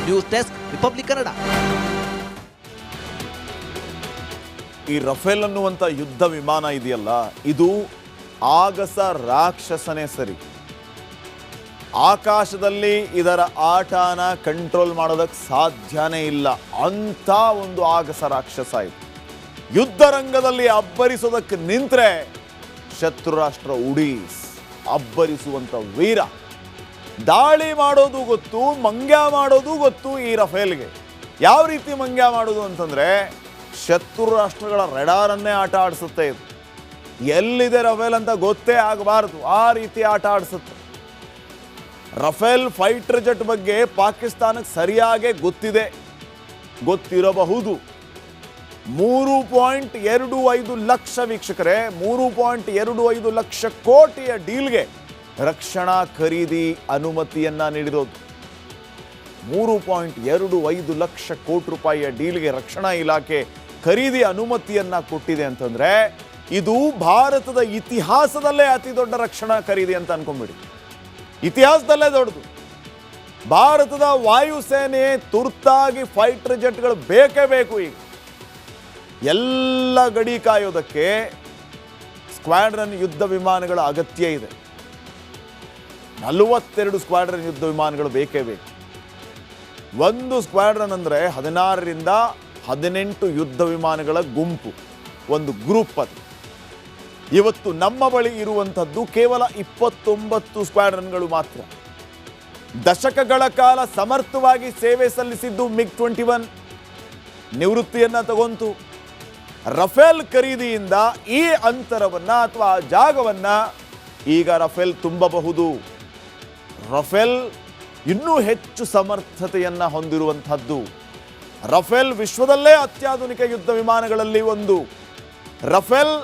News desk, Republic Kannada. ಈ ರಫೇಲ್ ಅನ್ನುವಂಥ ಯುದ್ಧ ವಿಮಾನ ಇದೆಯಲ್ಲ, ಇದು ಆಗಸ ರಾಕ್ಷಸನೇ ಸರಿ. ಆಕಾಶದಲ್ಲಿ ಇದರ ಆಟನ ಕಂಟ್ರೋಲ್ ಮಾಡೋದಕ್ಕೆ ಸಾಧ್ಯನೇ ಇಲ್ಲ. ಅಂಥ ಒಂದು ಆಗಸ ರಾಕ್ಷಸ ಇದು. ಯುದ್ಧ ರಂಗದಲ್ಲಿ ಅಬ್ಬರಿಸೋದಕ್ಕೆ ನಿಂತರೆ ಶತ್ರು ರಾಷ್ಟ್ರ ಅಬ್ಬರಿಸುವಂಥ ವೀರ. ದಾಳಿ ಮಾಡೋದು ಗೊತ್ತು, ಮಂಗ್ಯ ಮಾಡೋದು ಗೊತ್ತು ಈ ರಫೇಲ್ಗೆ. ಯಾವ ರೀತಿ ಮಂಗ್ಯ ಮಾಡೋದು ಅಂತಂದ್ರೆ, ಶತ್ರು ರಾಷ್ಟ್ರಗಳ ರೆಡಾರನ್ನೇ ಆಟ ಆಡಿಸುತ್ತೆ ಇದು. ಎಲ್ಲಿದೆ ರಫೇಲ್ ಅಂತ ಗೊತ್ತೇ ಆಗಬಾರದು, ಆ ರೀತಿ ಆಟ ಆಡಿಸುತ್ತೆ. ರಫೇಲ್ ಫೈಟರ್ ಜೆಟ್ ಬಗ್ಗೆ ಪಾಕಿಸ್ತಾನಕ್ಕೆ ಸರಿಯಾಗಿ ಗೊತ್ತಿರಬಹುದು. 3.25 ಲಕ್ಷ ವೀಕ್ಷಕರೇ, 3.25 ಲಕ್ಷ ಕೋಟಿಯ ಡೀಲ್ಗೆ ರಕ್ಷಣಾ ಖರೀದಿ ಅನುಮತಿಯನ್ನ ನೀಡಿರೋದು. 3.25 ಲಕ್ಷ ಕೋಟಿ ರೂಪಾಯಿಯ ಡೀಲ್ಗೆ ರಕ್ಷಣಾ ಇಲಾಖೆ ಖರೀದಿ ಅನುಮತಿಯನ್ನ ಕೊಟ್ಟಿದೆ ಅಂತಂದ್ರೆ, ಇದು ಭಾರತದ ಇತಿಹಾಸದಲ್ಲೇ ಅತಿ ದೊಡ್ಡ ರಕ್ಷಣಾ ಖರೀದಿ ಅಂತ ಅನ್ಕೊಂಡ್ಬಿಡಿ. ಇತಿಹಾಸದಲ್ಲೇ ದೊಡ್ಡದು. ಭಾರತದ ವಾಯುಸೇನೆ ತುರ್ತಾಗಿ ಫೈಟರ್ ಜೆಟ್ಗಳು ಬೇಕೇ ಬೇಕು. ಈಗ ಎಲ್ಲ ಗಡಿ ಕಾಯೋದಕ್ಕೆ ಸ್ಕ್ವಾಡ್ರನ್ ಯುದ್ಧ ವಿಮಾನಗಳ ಅಗತ್ಯ ಇದೆ. 42 ಸ್ಕ್ವಾಡ್ರನ್ ಯುದ್ಧ ವಿಮಾನಗಳು ಬೇಕೇ ಬೇಕು. ಒಂದು ಸ್ಕ್ವಾಡ್ರನ್ ಅಂದರೆ 16ರಿಂದ 18 ಯುದ್ಧ ವಿಮಾನಗಳ ಗುಂಪು, ಒಂದು ಗ್ರೂಪ್. ಅದು ಇವತ್ತು ನಮ್ಮ ಬಳಿ ಇರುವಂಥದ್ದು ಕೇವಲ 29 ಸ್ಕ್ವಾಡ್ರನ್ಗಳು ಮಾತ್ರ. ದಶಕಗಳ ಕಾಲ ಸಮರ್ಥವಾಗಿ ಸೇವೆ ಸಲ್ಲಿಸಿದ್ದು MiG-21 ನಿವೃತ್ತಿಯನ್ನ ತಗೊಂತು. ರಫೇಲ್ ಖರೀದಿಯಿಂದ ಈ ಅಂತರವನ್ನ ಅಥವಾ ಜಾಗವನ್ನ ಈಗ ರಫೇಲ್ ತುಂಬಬಹುದು. ರಫೇಲ್ ಇನ್ನೂ ಹೆಚ್ಚು ಸಮರ್ಥತೆಯನ್ನ ಹೊಂದಿರುವಂಥದ್ದು. ರಫೇಲ್ ವಿಶ್ವದಲ್ಲೇ ಅತ್ಯಾಧುನಿಕ ಯುದ್ಧ ವಿಮಾನಗಳಲ್ಲಿ ಒಂದು. ರಫೇಲ್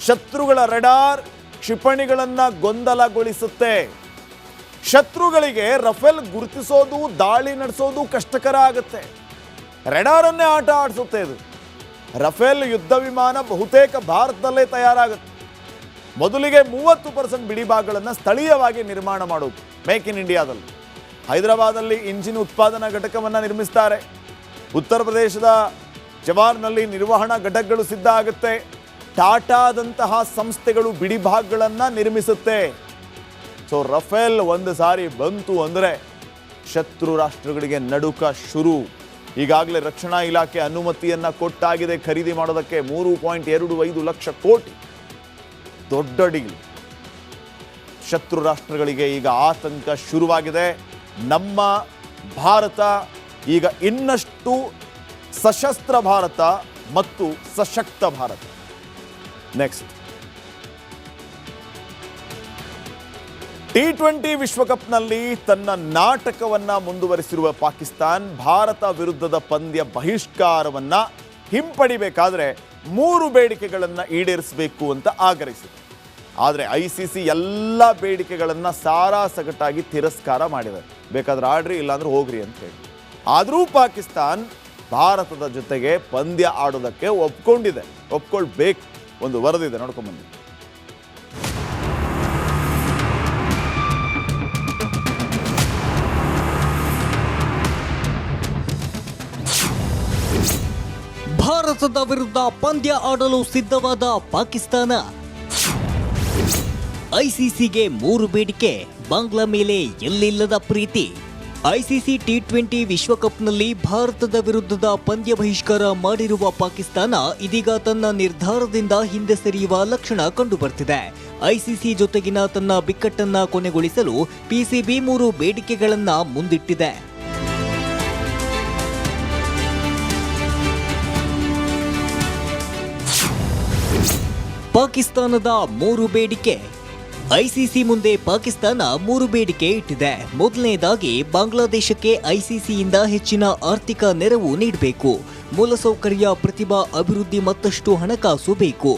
ಶತ್ರುಗಳ ರೆಡಾರ್ ಕ್ಷಿಪಣಿಗಳನ್ನ ಗೊಂದಲಗೊಳಿಸುತ್ತೆ. ಶತ್ರುಗಳಿಗೆ ರಫೇಲ್ ಗುರುತಿಸೋದು, ದಾಳಿ ನಡೆಸೋದು ಕಷ್ಟಕರ ಆಗುತ್ತೆ. ರೆಡಾರನ್ನೇ ಆಟ ಆಡಿಸುತ್ತೆ ಇದು. ರಫೇಲ್ ಯುದ್ಧ ವಿಮಾನ ಬಹುತೇಕ ಭಾರತದಲ್ಲೇ ತಯಾರಾಗುತ್ತೆ. ಮೊದಲಿಗೆ 30% ಬಿಡಿಭಾಗಗಳನ್ನು ಸ್ಥಳೀಯವಾಗಿ ನಿರ್ಮಾಣ ಮಾಡೋದು ಮೇಕ್ ಇನ್ ಇಂಡಿಯಾದಲ್ಲಿ. ಹೈದರಾಬಾದಲ್ಲಿ ಇಂಜಿನ್ ಉತ್ಪಾದನಾ ಘಟಕವನ್ನು ನಿರ್ಮಿಸ್ತಾರೆ. ಉತ್ತರ ಪ್ರದೇಶದ ಜವಾರ್ನಲ್ಲಿ ನಿರ್ವಹಣಾ ಘಟಕಗಳು ಸಿದ್ಧ ಆಗುತ್ತೆ. ಟಾಟಾದಂತಹ ಸಂಸ್ಥೆಗಳು ಬಿಡಿಭಾಗಗಳನ್ನು ನಿರ್ಮಿಸುತ್ತೆ. ಸೊ ರಫೇಲ್ ಒಂದು ಸಾರಿ ಬಂತು ಅಂದರೆ ಶತ್ರು ರಾಷ್ಟ್ರಗಳಿಗೆ ನಡುಕ ಶುರು. ಈಗಾಗಲೇ ರಕ್ಷಣಾ ಇಲಾಖೆ ಅನುಮತಿಯನ್ನು ಕೊಟ್ಟಾಗಿದೆ ಖರೀದಿ ಮಾಡೋದಕ್ಕೆ 3.25 ಲಕ್ಷ ಕೋಟಿ. ದೊಡ್ಡ ಡೀಲ್. ಶತ್ರು ರಾಷ್ಟ್ರಗಳಿಗೆ ಈಗ ಆತಂಕ ಶುರುವಾಗಿದೆ. ನಮ್ಮ ಭಾರತ ಈಗ ಇನ್ನಷ್ಟು ಸಶಸ್ತ್ರ ಭಾರತ ಮತ್ತು ಸಶಕ್ತ ಭಾರತ. ನೆಕ್ಸ್ಟ್, T20 ವಿಶ್ವಕಪ್ನಲ್ಲಿ ತನ್ನ ನಾಟಕವನ್ನ ಮುಂದುವರಿಸಿರುವ ಪಾಕಿಸ್ತಾನ್ ಭಾರತ ವಿರುದ್ಧದ ಪಂದ್ಯ ಬಹಿಷ್ಕಾರವನ್ನ ಹಿಂಪಡಿಬೇಕಾದ್ರೆ 3 ಬೇಡಿಕೆಗಳನ್ನು ಈಡೇರಿಸಬೇಕು ಅಂತ ಆಗ್ರಹಿಸಿದೆ. ಆದರೆ ICC ಎಲ್ಲ ಬೇಡಿಕೆಗಳನ್ನು ಸಾರಾಸಗಟಾಗಿ ತಿರಸ್ಕಾರ ಮಾಡಿದೆ. ಬೇಕಾದ್ರೆ ಆಡ್ರಿ, ಇಲ್ಲಾಂದ್ರೆ ಹೋಗ್ರಿ ಅಂತ ಹೇಳಿ. ಆದರೂ ಪಾಕಿಸ್ತಾನ್ ಭಾರತದ ಜೊತೆಗೆ ಪಂದ್ಯ ಆಡೋದಕ್ಕೆ ಒಪ್ಕೊಳ್ಬೇಕು. ಒಂದು ವರದಿದೆ, ನೋಡ್ಕೊಂಡ್ಬನ್ನಿ. ಭಾರತದ ವಿರುದ್ಧ ಪಂದ್ಯ ಆಡಲು ಸಿದ್ಧವಾದ ಪಾಕಿಸ್ತಾನ. ಐಸಿಸಿಗೆ 3 ಬೇಡಿಕೆ, ಬಾಂಗ್ಲಾ ಮೇಲೆ ಎಲ್ಲಿಲ್ಲದ ಪ್ರೀತಿ. ಐಸಿಸಿ T20 ವಿಶ್ವಕಪ್ನಲ್ಲಿ ಭಾರತದ ವಿರುದ್ಧದ ಪಂದ್ಯ ಬಹಿಷ್ಕಾರ ಮಾಡಿರುವ ಪಾಕಿಸ್ತಾನ ಇದೀಗ ತನ್ನ ನಿರ್ಧಾರದಿಂದ ಹಿಂದೆ ಸರಿಯುವ ಲಕ್ಷಣ ಕಂಡುಬರ್ತಿದೆ. ಐಸಿಸಿ ಜೊತೆಗಿನ ತನ್ನ ಬಿಕ್ಕಟ್ಟನ್ನ ಕೊನೆಗೊಳಿಸಲು PCB 3 ಬೇಡಿಕೆಗಳನ್ನ ಮುಂದಿಟ್ಟಿದೆ. ಪಾಕಿಸ್ತಾನದ 3 ಬೇಡಿಕೆ. ಐಸಿಸಿ ಮುಂದೆ ಪಾಕಿಸ್ತಾನ 3 ಬೇಡಿಕೆ ಇಟ್ಟಿದೆ. ಮೊದಲನೇದಾಗಿ ಬಾಂಗ್ಲಾದೇಶಕ್ಕೆ ಐಸಿಸಿಯಿಂದ ಹೆಚ್ಚಿನ ಆರ್ಥಿಕ ನೆರವು ನೀಡಬೇಕು. ಮೂಲಸೌಕರ್ಯ, ಪ್ರತಿಭಾ ಅಭಿವೃದ್ಧಿ ಮತ್ತಷ್ಟು ಹಣಕಾಸು ಬೇಕು.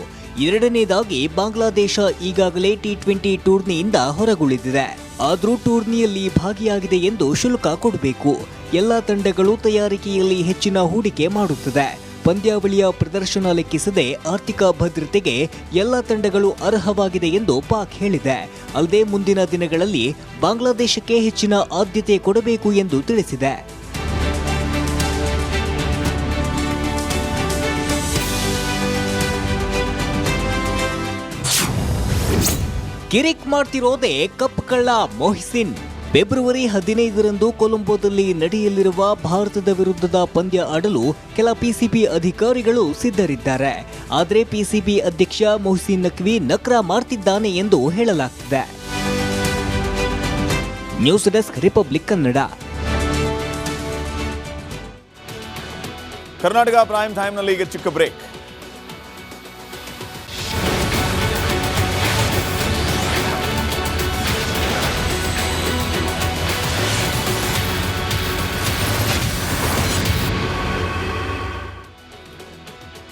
ಎರಡನೇದಾಗಿ ಬಾಂಗ್ಲಾದೇಶ ಈಗಾಗಲೇ T20 ಟೂರ್ನಿಯಿಂದ ಹೊರಗುಳಿದಿದೆ. ಆದರೂ ಟೂರ್ನಿಯಲ್ಲಿ ಭಾಗಿಯಾಗಿದೆ ಎಂದು ಶುಲ್ಕ ಕೊಡಬೇಕು. ಎಲ್ಲ ತಂಡಗಳು ತಯಾರಿಕೆಯಲ್ಲಿ ಹೆಚ್ಚಿನ ಹೂಡಿಕೆ ಮಾಡುತ್ತದೆ. ಪಂದ್ಯಾವಳಿಯ ಪ್ರದರ್ಶನ ಲೆಕ್ಕಿಸದೆ ಆರ್ಥಿಕ ಭದ್ರತೆಗೆ ಎಲ್ಲ ತಂಡಗಳು ಅರ್ಹವಾಗಿದೆ ಎಂದು ಪಾಕ್ ಹೇಳಿದೆ. ಅಲ್ಲದೆ ಮುಂದಿನ ದಿನಗಳಲ್ಲಿ ಬಾಂಗ್ಲಾದೇಶಕ್ಕೆ ಹೆಚ್ಚಿನ ಆದ್ಯತೆ ಕೊಡಬೇಕು ಎಂದು ತಿಳಿಸಿದೆ. ಕಿರಿಕ್ ಮಾಡ್ತಿರೋದೇ ಕಪ್ ಕಳ್ಳ ಮೊಹ್ಸಿನ್. ಫೆಬ್ರವರಿ 15ರಂದು ಕೊಲಂಬೋದಲ್ಲಿ ನಡೆಯಲಿರುವ ಭಾರತದ ವಿರುದ್ಧದ ಪಂದ್ಯ ಆಡಲು ಕೆಲ PCB ಅಧಿಕಾರಿಗಳು ಸಿದ್ಧರಿದ್ದಾರೆ. ಆದರೆ PCB ಅಧ್ಯಕ್ಷ ಮೊಹ್ಸಿನ್ ನಖ್ವಿ ನಕ್ರಾ ಮಾಡ್ತಿದ್ದಾನೆ ಎಂದು ಹೇಳಲಾಗ್ತಿದೆ. News desk, Republic Kannada. Karnataka prime ಟೈಮ್ನಲ್ಲಿ ಈಗ ಚಿಕ್ಕ ಬ್ರೇಕ್.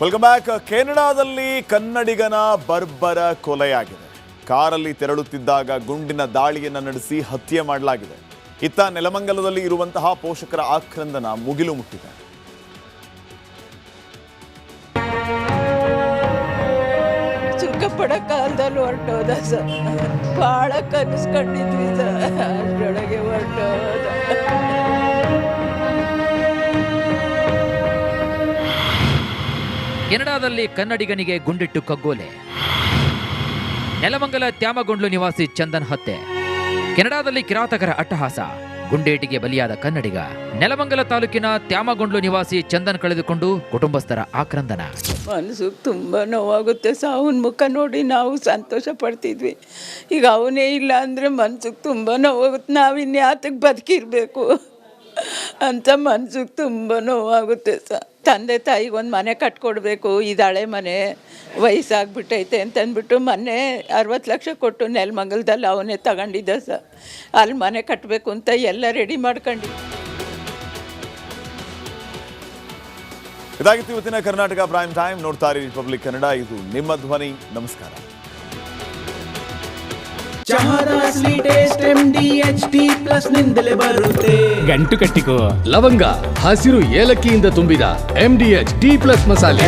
Welcome back. ಕೆನಡಾದಲ್ಲಿ ಕನ್ನಡಿಗನ ಬರ್ಬರ ಕೊಲೆಯಾಗಿದೆ. ಕಾರಲ್ಲಿ ತೆರಳುತ್ತಿದ್ದಾಗ ಗುಂಡಿನ ದಾಳಿಯನ್ನು ನಡೆಸಿ ಹತ್ಯೆ ಮಾಡಲಾಗಿದೆ. ಇತ್ತ ನೆಲಮಂಗಲದಲ್ಲಿ ಇರುವಂತಹ ಪೋಷಕರ ಆಕ್ರಂದನ ಮುಗಿಲು ಮುಟ್ಟಿದೆ. ಸುಖಪಡ ಕಾಲದಲ್ಲಿ ಹೊರಟೋದ ಸರ್. ಬಹಳ ಕನಸ್ಕೊಂಡಿದ್ವಿ ಸರ್, ಅಷ್ಟರೊಳಗೆ ಹೊರಟೋದ. ಕೆನಡಾದಲ್ಲಿ ಕನ್ನಡಿಗನಿಗೆ ಗುಂಡಿಟ್ಟು ಕಗ್ಗೋಲೆ. ನೆಲಮಂಗಲ ತ್ಯಾಮಗೊಂಡ್ಲು ನಿವಾಸಿ ಚಂದನ್ ಹತ್ಯೆ. ಕೆನಡಾದಲ್ಲಿ ಕಿರಾತಕರ ಅಟ್ಟಹಾಸ. ಗುಂಡೇಟಿಗೆ ಬಲಿಯಾದ ಕನ್ನಡಿಗ. ನೆಲಮಂಗಲ ತಾಲೂಕಿನ ತ್ಯಾಮಗೊಂಡ್ಲು ನಿವಾಸಿ ಚಂದನ್ ಕಳೆದುಕೊಂಡು ಕುಟುಂಬಸ್ಥರ ಆಕ್ರಂದನ. ಮನಸ್ಸಿಗೆ ತುಂಬ ನೋವಾಗುತ್ತೆ. ಅವನ ಮುಖ ನೋಡಿ ನಾವು ಸಂತೋಷ ಪಡ್ತಿದ್ವಿ. ಈಗ ಅವನೇ ಇಲ್ಲ ಅಂದರೆ ಮನ್ಸಿಗೆ ತುಂಬ ನೋವಾಗುತ್ತೆ. ನಾವಿನ್ಯಾತಕ್ಕೆ ಬದುಕಿರಬೇಕು ಅಂತ ಮನ್ಸಿಗೆ ತುಂಬ ನೋವಾಗುತ್ತೆ ಸರ್. ತಂದೆ ತಾಯಿಗೆ ಒಂದು ಮನೆ ಕಟ್ಕೊಡ್ಬೇಕು. ಇದು ಹಳೆ ಮನೆ, ವಯಸ್ಸಾಗ್ಬಿಟ್ಟೈತೆ ಅಂತಂದ್ಬಿಟ್ಟು ಮೊನ್ನೆ 60 ಲಕ್ಷ ಕೊಟ್ಟು ನೆಲಮಂಗಲದಲ್ಲಿ ಅವನೇ ತಗೊಂಡಿದ್ದ ಸರ್. ಅಲ್ಲಿ ಮನೆ ಕಟ್ಟಬೇಕು ಅಂತ ಎಲ್ಲ ರೆಡಿ ಮಾಡ್ಕೊಂಡು. ಇದಾಗಿತ್ತು ಇವತ್ತಿನ ಕರ್ನಾಟಕ ಪ್ರೈಮ್ ಟೈಮ್. ನೋಡ್ತಾರೆ ರಿಪಬ್ಲಿಕ್ ಕನ್ನಡ. ಇದು ನಿಮ್ಮ ಧ್ವನಿ. ನಮಸ್ಕಾರ. ಚಹಾದ ಅಸಲಿ ಟೇಸ್ಟ್ MDHD+ ನಿಂದಲೇ ಬರುತ್ತೆ. ಗಂಟು ಕಟ್ಟಿಕೋ ಲವಂಗ ಹಸಿರು ಏಲಕ್ಕಿಯಿಂದ ತುಂಬಿದ MDHD+ ಮಸಾಲೆ.